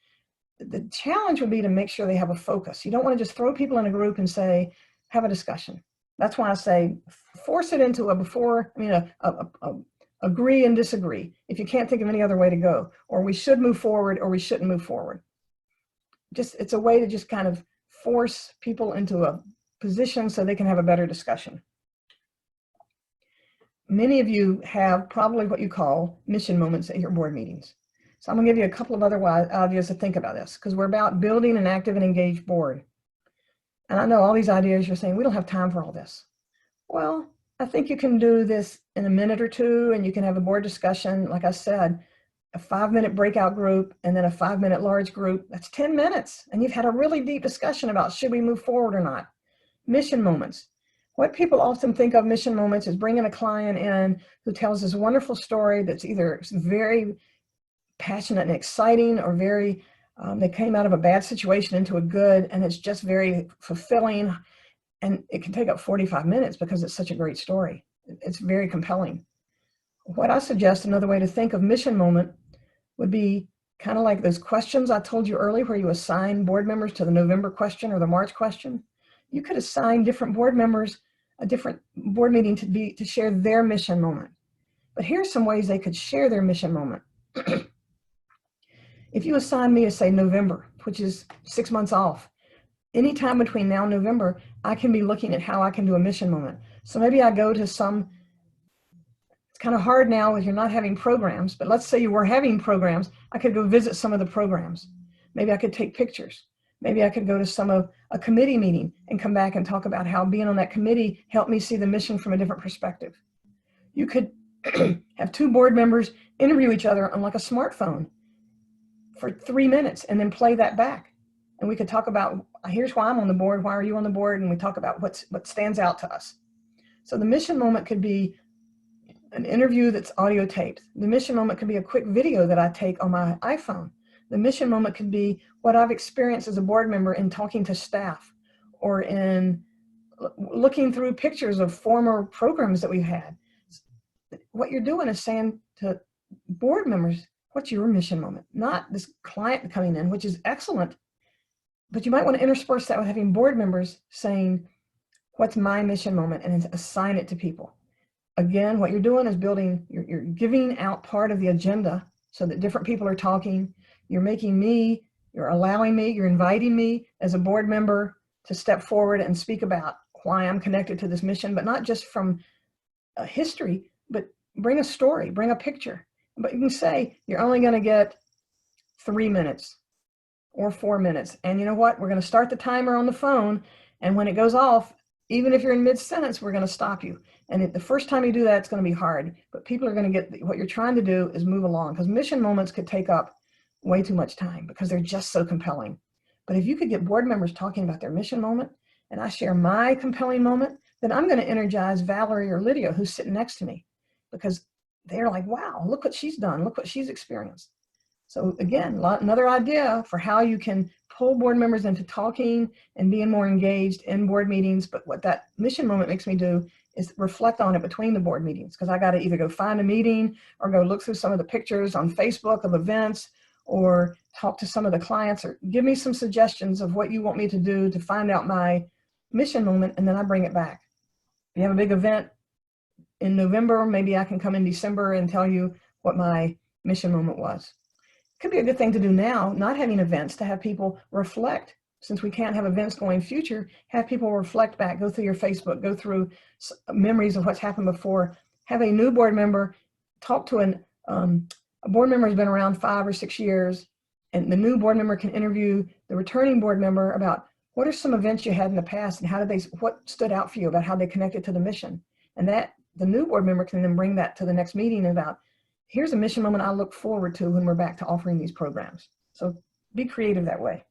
The challenge would be to make sure they have a focus. You don't want to just throw people in a group and say, have a discussion. That's why I say, force it into agree and disagree, if you can't think of any other way to go, or we should move forward or we shouldn't move forward. It's a way to just kind of force people into a position so they can have a better discussion. Many of you have probably what you call mission moments at your board meetings. So I'm gonna give you a couple of other ideas to think about this, because we're about building an active and engaged board. And I know all these ideas you're saying, we don't have time for all this. Well, I think you can do this in a minute or 2, and you can have a board discussion. Like I said, a 5-minute breakout group and then a 5-minute large group, that's 10 minutes. And you've had a really deep discussion about should we move forward or not. Mission moments. What people often think of mission moments is bringing a client in who tells this wonderful story that's either very passionate and exciting, or very, they came out of a bad situation into a good, and it's just very fulfilling. And it can take up 45 minutes because it's such a great story. It's very compelling. What I suggest, another way to think of mission moment, would be kind of like those questions I told you earlier, where you assign board members to the November question or the March question. You could assign different board members a different board meeting to share their mission moment. But here's some ways they could share their mission moment. If you assign me to say November, which is 6 months off, anytime between now and November, I can be looking at how I can do a mission moment. So maybe I go to some, it's kind of hard now if you're not having programs, but let's say you were having programs, I could go visit some of the programs. Maybe I could take pictures. Maybe I could go to some of a committee meeting and come back and talk about how being on that committee helped me see the mission from a different perspective. You could have two board members interview each other on like a smartphone for 3 minutes and then play that back. And we could talk about, here's why I'm on the board, why are you on the board? And we talk about what stands out to us. So the mission moment could be an interview that's audio taped. The mission moment could be a quick video that I take on my iPhone. The mission moment could be what I've experienced as a board member in talking to staff or in looking through pictures of former programs that we've had. What you're doing is saying to board members, what's your mission moment? Not this client coming in, which is excellent, but you might want to intersperse that with having board members saying, what's my mission moment, and assign it to people. Again, what you're doing is building, you're giving out part of the agenda so that different people are talking. You're making me, you're allowing me, you're inviting me as a board member to step forward and speak about why I'm connected to this mission, but not just from history, but bring a story, bring a picture. But you can say you're only going to get 3 minutes or 4 minutes. And you know what? We're going to start the timer on the phone. And when it goes off, even if you're in mid-sentence, we're going to stop you. And the first time you do that, it's going to be hard. But people are going to get, what you're trying to do is move along, because mission moments could take up way too much time because they're just so compelling. But if you could get board members talking about their mission moment, and I share my compelling moment, then I'm going to energize Valerie or Lydia, who's sitting next to me, because they're like, wow, look what she's done. Look what she's experienced. So again, another idea for how you can pull board members into talking and being more engaged in board meetings. But what that mission moment makes me do is reflect on it between the board meetings, because I got to either go find a meeting or go look through some of the pictures on Facebook of events, or talk to some of the clients, or give me some suggestions of what you want me to do to find out my mission moment, and then I bring it back. If you have a big event in November, maybe I can come in December and tell you what my mission moment was. It could be a good thing to do now, not having events, to have people reflect. Since we can't have events going future, have people reflect back, go through your Facebook, go through memories of what's happened before. Have a new board member talk to a board member who's been around 5 or 6 years, and the new board member can interview the returning board member about what are some events you had in the past and how did what stood out for you about how they connected to the mission. And that the new board member can then bring that to the next meeting about, here's a mission moment I look forward to when we're back to offering these programs. So be creative that way.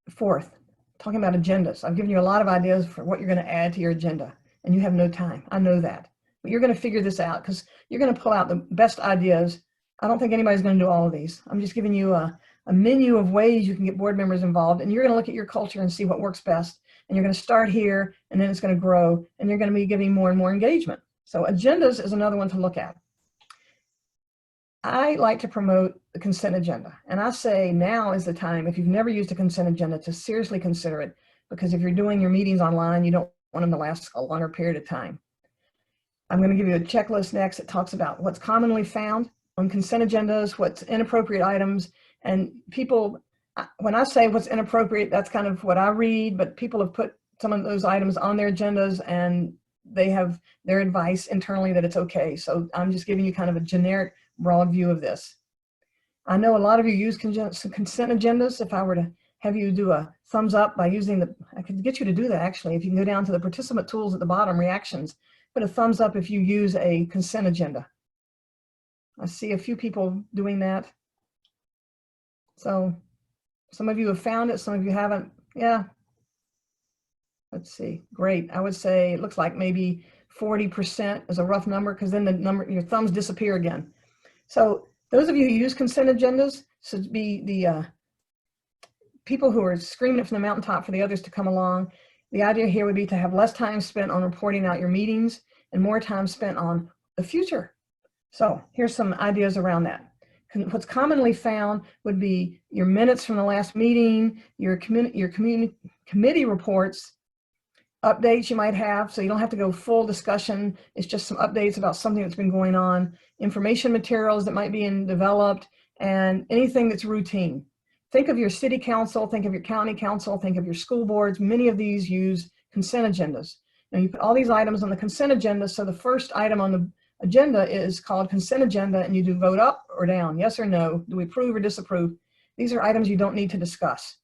Fourth, talking about agendas. I've given you a lot of ideas for what you're going to add to your agenda, and you have no time. I know that. But you're going to figure this out, because you're going to pull out the best ideas. I don't think anybody's going to do all of these. I'm just giving you a menu of ways you can get board members involved, and you're going to look at your culture and see what works best. And you're going to start here, and then it's going to grow, and you're going to be giving more and more engagement. So agendas is another one to look at. I like to promote the consent agenda. And I say now is the time, if you've never used a consent agenda, to seriously consider it, because if you're doing your meetings online, you don't want them to last a longer period of time. I'm going to give you a checklist next that talks about what's commonly found on consent agendas, what's inappropriate items, and people, when I say what's inappropriate, that's kind of what I read, but people have put some of those items on their agendas and they have their advice internally that it's okay. So I'm just giving you kind of a generic, broad view of this. I know a lot of you use consent agendas. If I were to have you do a thumbs up by using I could get you to do that actually. If you can go down to the participant tools at the bottom, reactions, put a thumbs up if you use a consent agenda. I see a few people doing that. So some of you have found it, some of you haven't. Yeah. Let's see. Great. I would say it looks like maybe 40% is a rough number, because then the number, your thumbs disappear again. So those of you who use consent agendas should be the people who are screaming it from the mountaintop for the others to come along. The idea here would be to have less time spent on reporting out your meetings and more time spent on the future. So here's some ideas around that. What's commonly found would be your minutes from the last meeting, your committee reports, updates you might have, so you don't have to go full discussion. It's just some updates about something that's been going on, information materials that might be developed, and anything that's routine. think of your city council, think of your county council, think of your school boards. Many of these use consent agendas. Now you put all these items on the consent agenda. So the first item on the agenda is called consent agenda, and you do vote up or down, yes or no, do we approve or disapprove? These are items you don't need to discuss.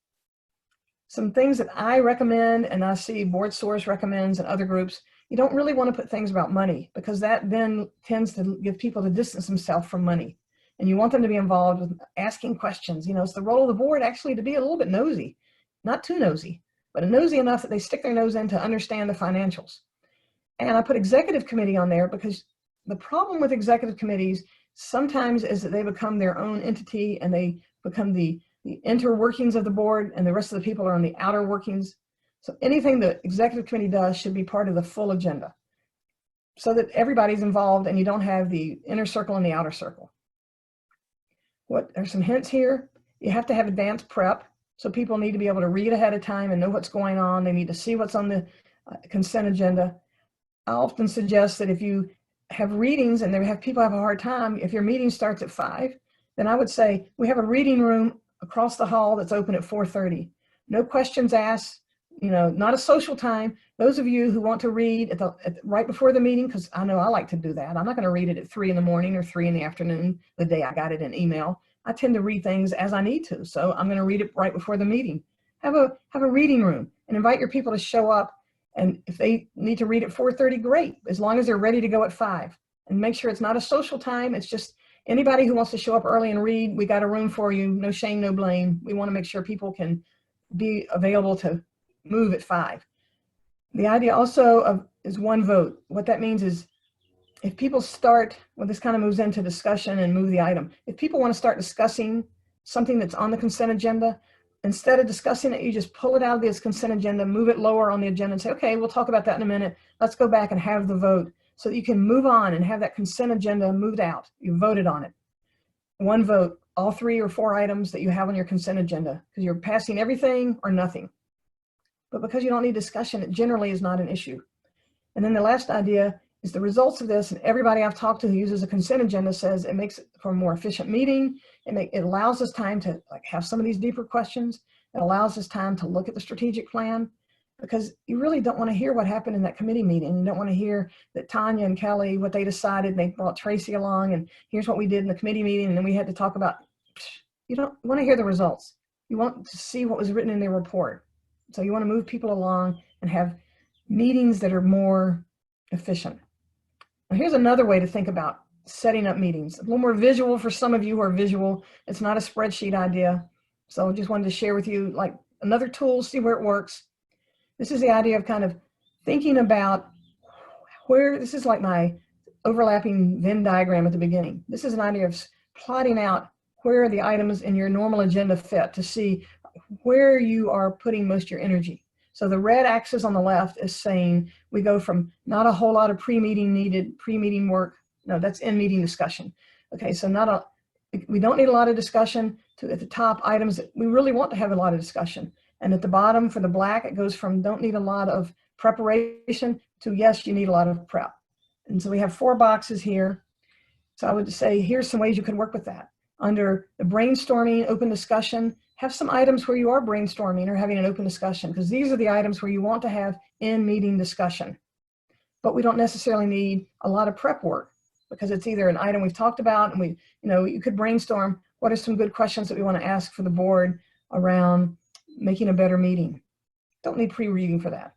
Some things that I recommend, and I see Board Source recommends and other groups, you don't really want to put things about money, because that then tends to give people to distance themselves from money. And you want them to be involved with asking questions. You know, it's the role of the board actually to be a little bit nosy, not too nosy, but nosy enough that they stick their nose in to understand the financials. And I put executive committee on there because the problem with executive committees sometimes is that they become their own entity, and they become the inner workings of the board, and the rest of the people are on the outer workings. So anything the executive committee does should be part of the full agenda, so that everybody's involved and you don't have the inner circle and the outer circle. What are some hints here? You have to have advanced prep. So people need to be able to read ahead of time and know what's going on. They need to see what's on the consent agenda. I often suggest that if you have readings and people have a hard time, if your meeting starts at 5, then I would say we have a reading room across the hall that's open at 4:30. No questions asked, you know, not a social time. Those of you who want to read right before the meeting, because I know I like to do that. I'm not going to read it at 3 in the morning or 3 in the afternoon, the day I got it in email. I tend to read things as I need to. So I'm going to read it right before the meeting. Have a reading room and invite your people to show up. And if they need to read at 4:30, great, as long as they're ready to go at 5. And make sure it's not a social time. It's just anybody who wants to show up early and read, we got a room for you. No shame, no blame. We want to make sure people can be available to move at 5. The idea also is one vote. What that means is if people start, well, this kind of moves into discussion and move the item. If people want to start discussing something that's on the consent agenda, instead of discussing it, you just pull it out of this consent agenda, move it lower on the agenda and say, okay, we'll talk about that in a minute. Let's go back and have the vote, so that you can move on and have that consent agenda moved out. You voted on it. One vote, all 3 or 4 items that you have on your consent agenda, because you're passing everything or nothing. But because you don't need discussion, it generally is not an issue. And then the last idea is the results of this, and everybody I've talked to who uses a consent agenda says it makes it for a more efficient meeting. It allows us time to have some of these deeper questions. It allows us time to look at the strategic plan, because you really don't want to hear what happened in that committee meeting. You don't want to hear that Tanya and Kelly, what they decided, and they brought Tracy along, and here's what we did in the committee meeting, and then we had to talk about, you don't want to hear the results. You want to see what was written in their report. So you want to move people along and have meetings that are more efficient. Now here's another way to think about setting up meetings. A little more visual for some of you who are visual. It's not a spreadsheet idea. So I just wanted to share with you like another tool, see where it works. This is the idea of kind of thinking about where, this is like my overlapping Venn diagram at the beginning. This is an idea of plotting out where the items in your normal agenda fit, to see where you are putting most of your energy. So the red axis on the left is saying we go from not a whole lot of pre-meeting work. No, that's in-meeting discussion. Okay, so we don't need a lot of discussion, to at the top items that we really want to have a lot of discussion. And at the bottom for the black, it goes from don't need a lot of preparation to yes, you need a lot of prep. And so we have 4 boxes here. So I would say here's some ways you can work with that. Under the brainstorming, open discussion, have some items where you are brainstorming or having an open discussion, because these are the items where you want to have in-meeting discussion. But we don't necessarily need a lot of prep work, because it's either an item we've talked about, and you could brainstorm what are some good questions that we want to ask for the board around making a better meeting. Don't need pre-reading for that.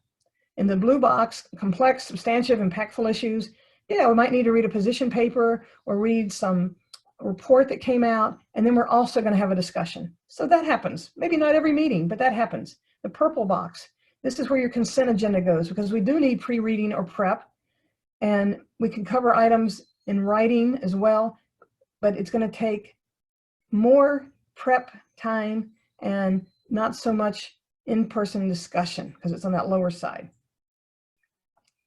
In the blue box, complex, substantive, impactful issues. Yeah, we might need to read a position paper or read some report that came out, and then we're also going to have a discussion. So that happens. Maybe not every meeting, but that happens. The purple box, this is where your consent agenda goes, because we do need pre-reading or prep, and we can cover items in writing as well, but it's going to take more prep time and not so much in-person discussion, because it's on that lower side.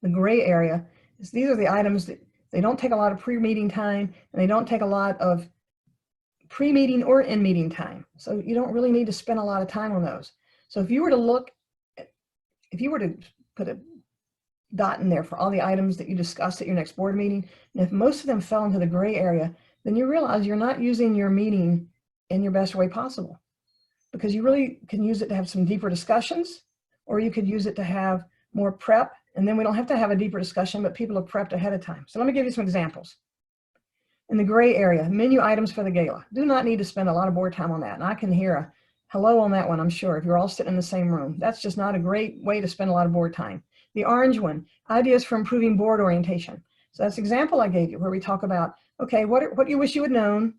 The gray area is these are the items that they don't take a lot of pre-meeting time, and they don't take a lot of pre-meeting or in-meeting time. So you don't really need to spend a lot of time on those. So if you were to put a dot in there for all the items that you discussed at your next board meeting, and if most of them fell into the gray area, then you realize you're not using your meeting in your best way possible. because you really can use it to have some deeper discussions, or you could use it to have more prep, and then we don't have to have a deeper discussion, but people have prepped ahead of time. So let me give you some examples. In the gray area, menu items for the gala. Do not need to spend a lot of board time on that. And I can hear a hello on that one, I'm sure, if you're all sitting in the same room. That's just not a great way to spend a lot of board time. The orange one, ideas for improving board orientation. So that's the example I gave you where we talk about, okay, what you wish you had known.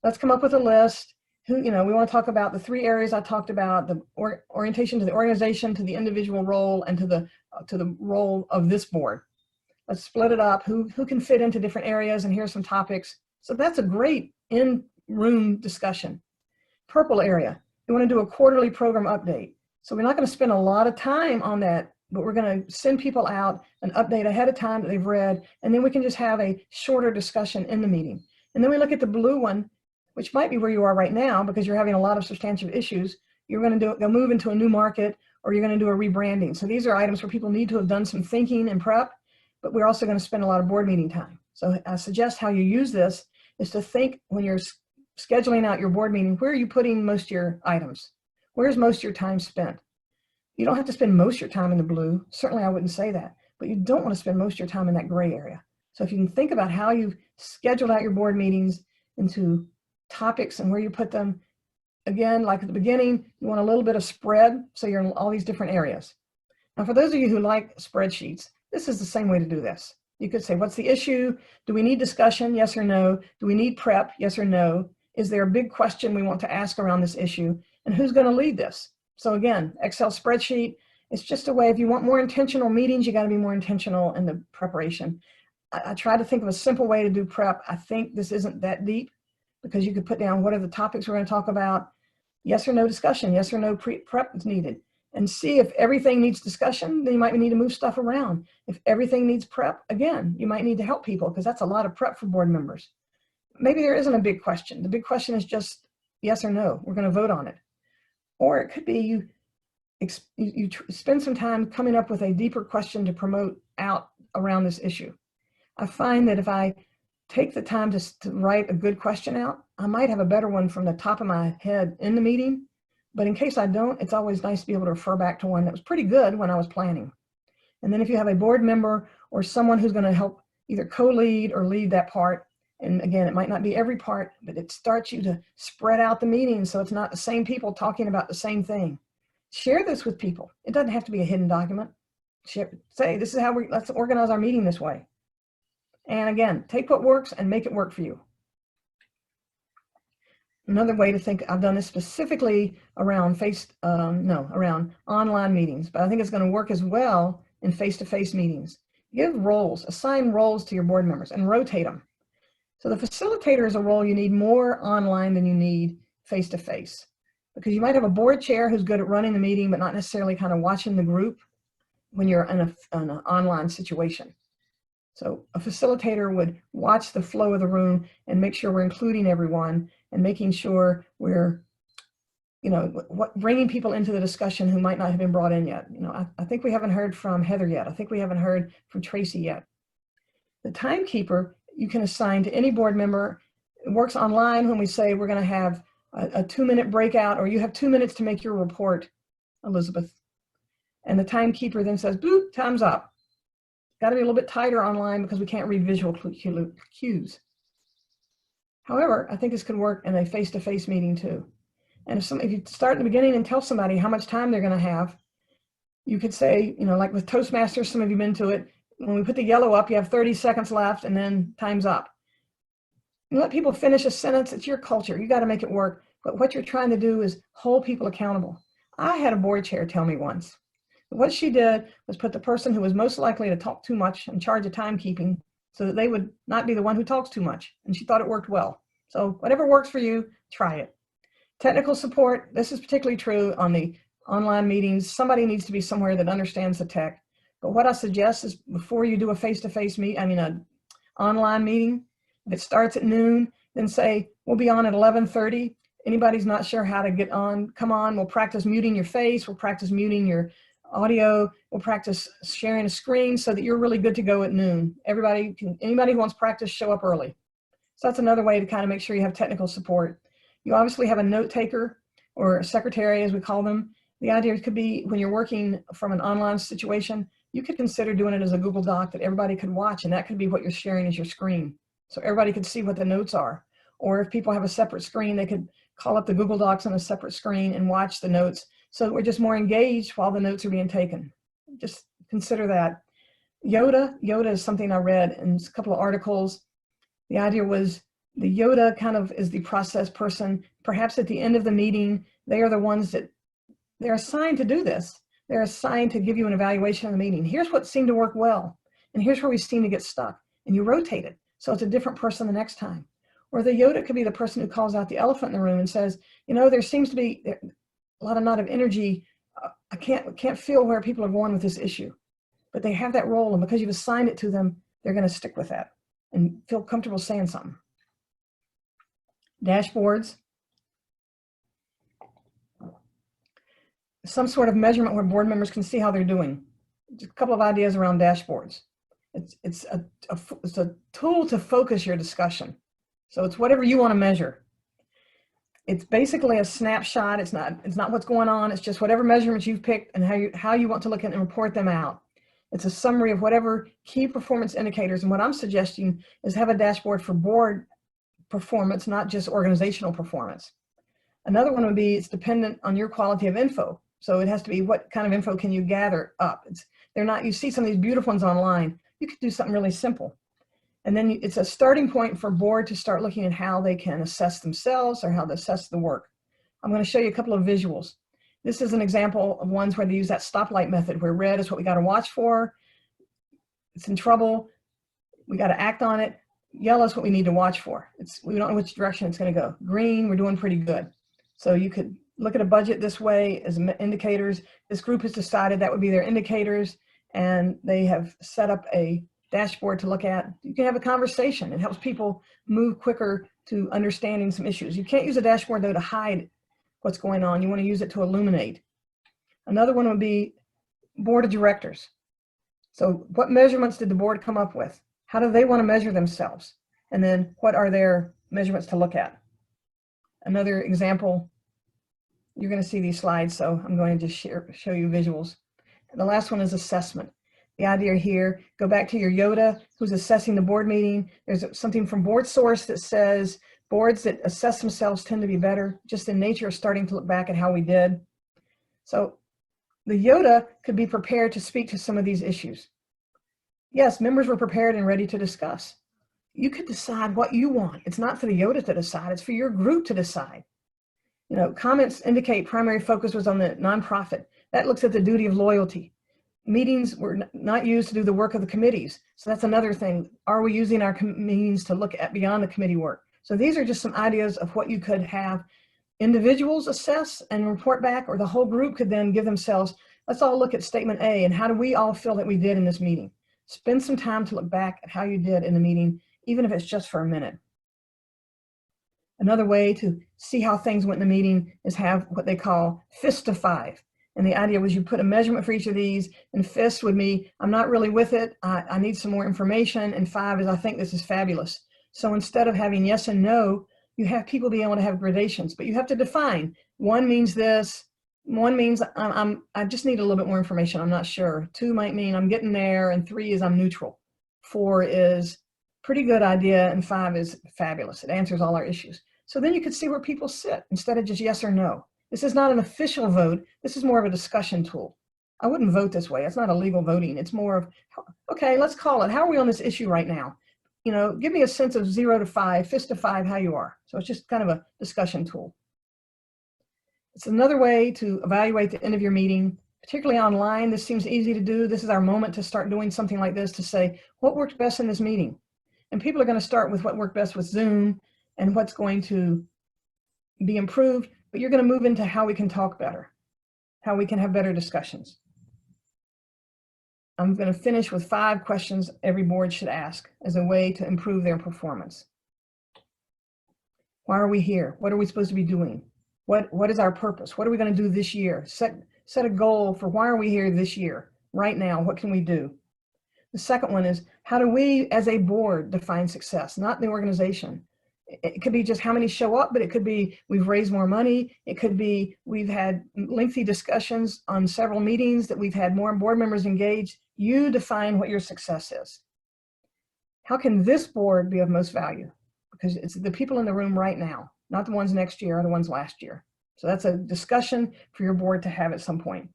Let's come up with a list. We want to talk about the 3 areas I talked about, the orientation to the organization, to the individual role, and to the role of this board. Let's split it up. Who can fit into different areas, and here's some topics. So that's a great in-room discussion. Purple area, we want to do a quarterly program update. So we're not going to spend a lot of time on that, but we're going to send people out an update ahead of time that they've read, and then we can just have a shorter discussion in the meeting. And then we look at the blue one, which might be where you are right now because you're having a lot of substantive issues. You're going to go move into a new market, or you're going to do a rebranding. So these are items where people need to have done some thinking and prep, but we're also going to spend a lot of board meeting time. So I suggest how you use this is to think when you're scheduling out your board meeting, where are you putting most of your items? Where's most of your time spent? You don't have to spend most of your time in the blue. Certainly I wouldn't say that, but you don't want to spend most of your time in that gray area. So if you can think about how you've scheduled out your board meetings into topics and where you put them, again, like at the beginning, you want a little bit of spread, so you're in all these different areas. Now, for those of you who like spreadsheets, this is the same way to do this. You could say, what's the issue? Do we need discussion? Yes or no? Do we need prep? Yes or no? Is there a big question we want to ask around this issue? And who's going to lead this? So again, Excel spreadsheet, it's just a way, if you want more intentional meetings, you got to be more intentional in the preparation. I try to think of a simple way to do prep. I think this isn't that deep because you could put down what are the topics we're going to talk about, yes or no discussion, yes or no prep is needed. And see if everything needs discussion, then you might need to move stuff around. If everything needs prep, again, you might need to help people because that's a lot of prep for board members. Maybe there isn't a big question. The big question is just yes or no. We're going to vote on it. Or it could be you spend some time coming up with a deeper question to promote out around this issue. I find that if I take the time to write a good question out, I might have a better one from the top of my head in the meeting. But in case I don't, it's always nice to be able to refer back to one that was pretty good when I was planning. And then if you have a board member or someone who's going to help either co-lead or lead that part, and again, it might not be every part, but it starts you to spread out the meeting so it's not the same people talking about the same thing. Share this with people. It doesn't have to be a hidden document. Say, this is how let's organize our meeting this way. And again, take what works and make it work for you. Another way to think, I've done this specifically around around online meetings, but I think it's going to work as well in face-to-face meetings. Give roles, assign roles to your board members and rotate them. So the facilitator is a role you need more online than you need face-to-face, because you might have a board chair who's good at running the meeting, but not necessarily kind of watching the group when you're in an online situation. So a facilitator would watch the flow of the room and make sure we're including everyone and making sure we're, bringing people into the discussion who might not have been brought in yet. I think we haven't heard from Heather yet. I think we haven't heard from Tracy yet. The timekeeper you can assign to any board member. It works online when we say we're going to have a 2-minute breakout, or you have 2 minutes to make your report, Elizabeth. And the timekeeper then says, boop, time's up. Got to be a little bit tighter online because we can't read visual cues. However, I think this could work in a face-to-face meeting too. And if you start in the beginning and tell somebody how much time they're going to have, you could say, like with Toastmasters, some of you have been to it, when we put the yellow up, you have 30 seconds left and then time's up. You let people finish a sentence, it's your culture. You got to make it work. But what you're trying to do is hold people accountable. I had a board chair tell me once. What she did was put the person who was most likely to talk too much in charge of timekeeping so that they would not be the one who talks too much. And she thought it worked well. So whatever works for you, try it. Technical support, this is particularly true on the online meetings. Somebody needs to be somewhere that understands the tech. But what I suggest is before you do a face-to-face an online meeting, if it starts at noon, then say, we'll be on at 11:30. Anybody's not sure how to get on, come on, we'll practice muting your face, we'll practice muting your audio, we'll practice sharing a screen so that you're really good to go at noon. Anybody who wants practice, show up early. So that's another way to kind of make sure you have technical support. You obviously have a note taker. or secretary, as we call them. The idea could be when you're working from an online situation, you could consider doing it as a Google Doc that everybody could watch, and that could be what you're sharing as your screen. So everybody could see what the notes are. Or if people have a separate screen, they could call up the Google Docs on a separate screen and watch the notes. So we're just more engaged while the notes are being taken. Just consider that. Yoda is something I read in a couple of articles. The idea was the Yoda kind of is the process person. Perhaps at the end of the meeting, they are the ones that they're assigned to do this. They're assigned to give you an evaluation of the meeting. Here's what seemed to work well, and here's where we seem to get stuck. And you rotate it, so it's a different person the next time. Or the Yoda could be the person who calls out the elephant in the room and says, you know, there seems to be a lot of energy. I can't feel where people are going with this issue. But they have that role, and because you've assigned it to them, they're going to stick with that and feel comfortable saying something. Dashboards. Some sort of measurement where board members can see how they're doing. Just a couple of ideas around dashboards. It's a tool to focus your discussion. So it's whatever you want to measure. It's basically a snapshot. It's not what's going on. It's just whatever measurements you've picked and how you want to look at and report them out. It's a summary of whatever key performance indicators. And what I'm suggesting is have a dashboard for board performance, not just organizational performance. Another one would be it's dependent on your quality of info. So it has to be what kind of info can you gather up. You see some of these beautiful ones online. You could do something really simple. And then it's a starting point for board to start looking at how they can assess themselves or how they assess the work. I'm going to show you a couple of visuals. This is an example of ones where they use that stoplight method, where red is what we got to watch for. It's in trouble. We got to act on it. Yellow is what we need to watch for. We don't know which direction it's going to go. Green, we're doing pretty good. So you could look at a budget this way as indicators. This group has decided that would be their indicators, and they have set up a dashboard to look at. You can have a conversation. It helps people move quicker to understanding some issues. You can't use a dashboard, though, to hide what's going on. You want to use it to illuminate. Another one would be board of directors. So what measurements did the board come up with? How do they want to measure themselves? And then what are their measurements to look at? Another example, you're going to see these slides, so I'm going to just show you visuals. And the last one is assessment. The idea here, go back to your Yoda, who's assessing the board meeting. There's something from Board Source that says boards that assess themselves tend to be better, just in nature of starting to look back at how we did. So the Yoda could be prepared to speak to some of these issues. Yes, members were prepared and ready to discuss. You could decide what you want. It's not for the Yoda to decide, it's for your group to decide. You know, comments indicate primary focus was on the nonprofit. That looks at the duty of loyalty. Meetings were not used to do the work of the committees. So that's another thing. Are we using our meetings to look at beyond the committee work? So these are just some ideas of what you could have individuals assess and report back, or the whole group could then give themselves, let's all look at statement A and how do we all feel that we did in this meeting? Spend some time to look back at how you did in the meeting, even if it's just for a minute. Another way to see how things went in the meeting is have what they call fist of 5. And the idea was you put a measurement for each of these, and fist would be, I'm not really with it, I need some more information, and 5 is, I think this is fabulous. So instead of having yes and no, you have people be able to have gradations, but you have to define. 1 means this, 1 means I just need a little bit more information, I'm not sure. 2 might mean I'm getting there, and 3 is I'm neutral. 4 is pretty good idea, and 5 is fabulous. It answers all our issues. So then you could see where people sit instead of just yes or no. This is not an official vote. This is more of a discussion tool. I wouldn't vote this way. It's not a legal voting. It's more of, okay, let's call it. How are we on this issue right now? You know, give me a sense of 0 to 5, fist to 5, how you are. So it's just kind of a discussion tool. It's another way to evaluate the end of your meeting, particularly online. This seems easy to do. This is our moment to start doing something like this, to say, what worked best in this meeting? And people are going to start with what worked best with Zoom and what's going to be improved. But you're going to move into how we can talk better, how we can have better discussions. I'm going to finish with 5 questions every board should ask as a way to improve their performance. Why are we here? What are we supposed to be doing? What is our purpose? What are we going to do this year? Set a goal for why are we here this year? Right now, what can we do? The second one is, how do we as a board define success, not the organization? It could be just how many show up, but it could be we've raised more money. It could be we've had lengthy discussions on several meetings, that we've had more board members engaged. You define what your success is. How can this board be of most value? Because it's the people in the room right now, not the ones next year or the ones last year. So that's a discussion for your board to have at some point.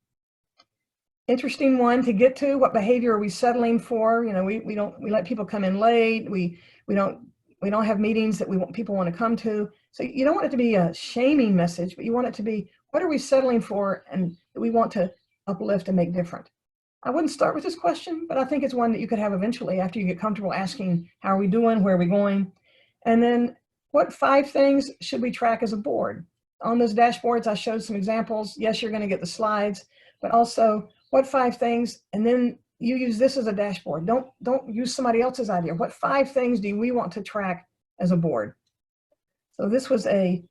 Interesting one to get to. What behavior are we settling for? You know, we let people come in late. We don't have meetings that people want to come to. So you don't want it to be a shaming message, but you want it to be, what are we settling for and that we want to uplift and make different? I wouldn't start with this question, but I think it's one that you could have eventually after you get comfortable asking, how are we doing? Where are we going? And then what 5 things should we track as a board? On those dashboards, I showed some examples. Yes, you're going to get the slides, but also what 5 things, and then you use this as a dashboard. Don't use somebody else's idea. What 5 things do we want to track as a board? So this was a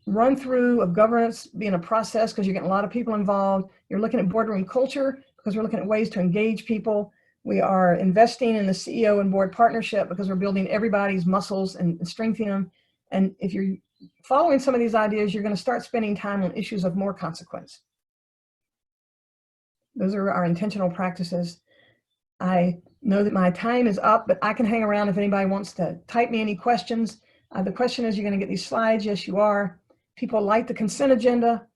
run through of governance being a process, because you're getting a lot of people involved. You're looking at boardroom culture because we're looking at ways to engage people. We are investing in the CEO and board partnership because we're building everybody's muscles and strengthening them. And if you're following some of these ideas, you're going to start spending time on issues of more consequence. Those are our intentional practices. I know that my time is up, but I can hang around if anybody wants to type me any questions. The question is, you're going to get these slides? Yes, you are. People like the consent agenda.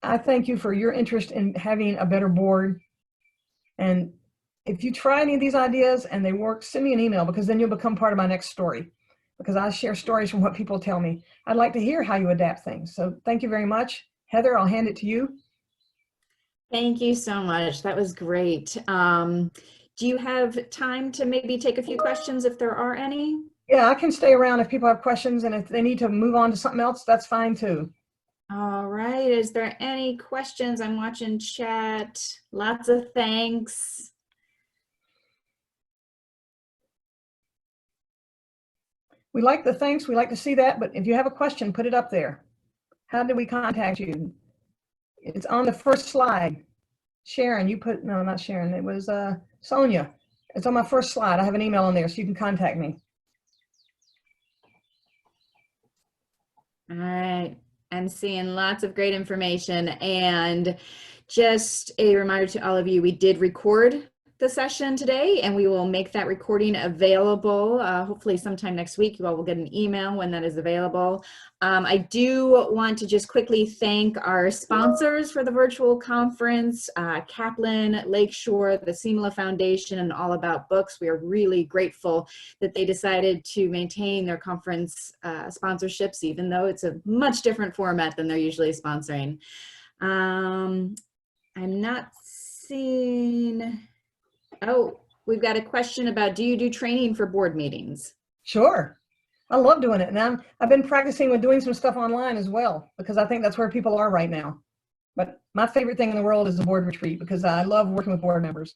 I thank you for your interest in having a better board. And if you try any of these ideas and they work, send me an email, because then you'll become part of my next story, because I share stories from what people tell me. I'd like to hear how you adapt things. So thank you very much. Heather, I'll hand it to you. Thank you so much. That was great. Do you have time to maybe take a few questions if there are any? Yeah, I can stay around if people have questions, and if they need to move on to something else, that's fine too. All right. Is there any questions? I'm watching chat. Lots of thanks. We like the thanks. We like to see that. But if you have a question, put it up there. How did we contact you? It's on the first slide. Sharon, you put, no, not Sharon. It was Sonia. It's on my first slide. I have an email on there, so you can contact me. All right. I'm seeing lots of great information, and just a reminder to all of you, we did record the session today, and we will make that recording available hopefully sometime next week. You all will get an email when that is available. I do want to just quickly thank our sponsors for the virtual conference, Kaplan, Lakeshore, the Simla Foundation, and All About Books. We are really grateful that they decided to maintain their conference sponsorships, even though it's a much different format than they're usually sponsoring. I'm not seeing... Oh, we've got a question about, do you do training for board meetings? Sure. I love doing it. And I've been practicing with doing some stuff online as well, because I think that's where people are right now. But my favorite thing in the world is the board retreat, because I love working with board members.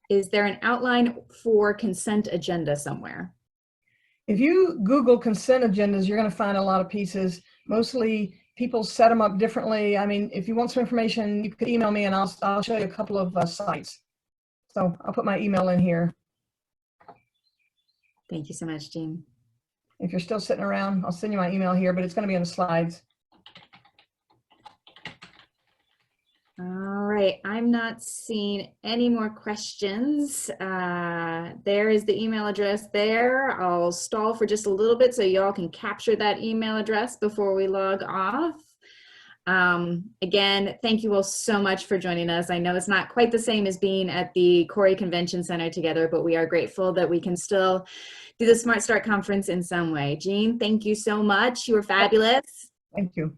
Is there an outline for consent agenda somewhere? If you Google consent agendas, you're going to find a lot of pieces. Mostly people set them up differently. I mean, if you want some information, you could email me and I'll show you a couple of sites. So I'll put my email in here. Thank you so much, Jeanne. If you're still sitting around, I'll send you my email here, but it's going to be in the slides. All right, I'm not seeing any more questions. There is the email address there. I'll stall for just a little bit so y'all can capture that email address before we log off. Again, thank you all so much for joining us. I know it's not quite the same as being at the Corey Convention Center together, but we are grateful that we can still do the Smart Start Conference in some way. Jeanne, thank you so much. You were fabulous. Thank you.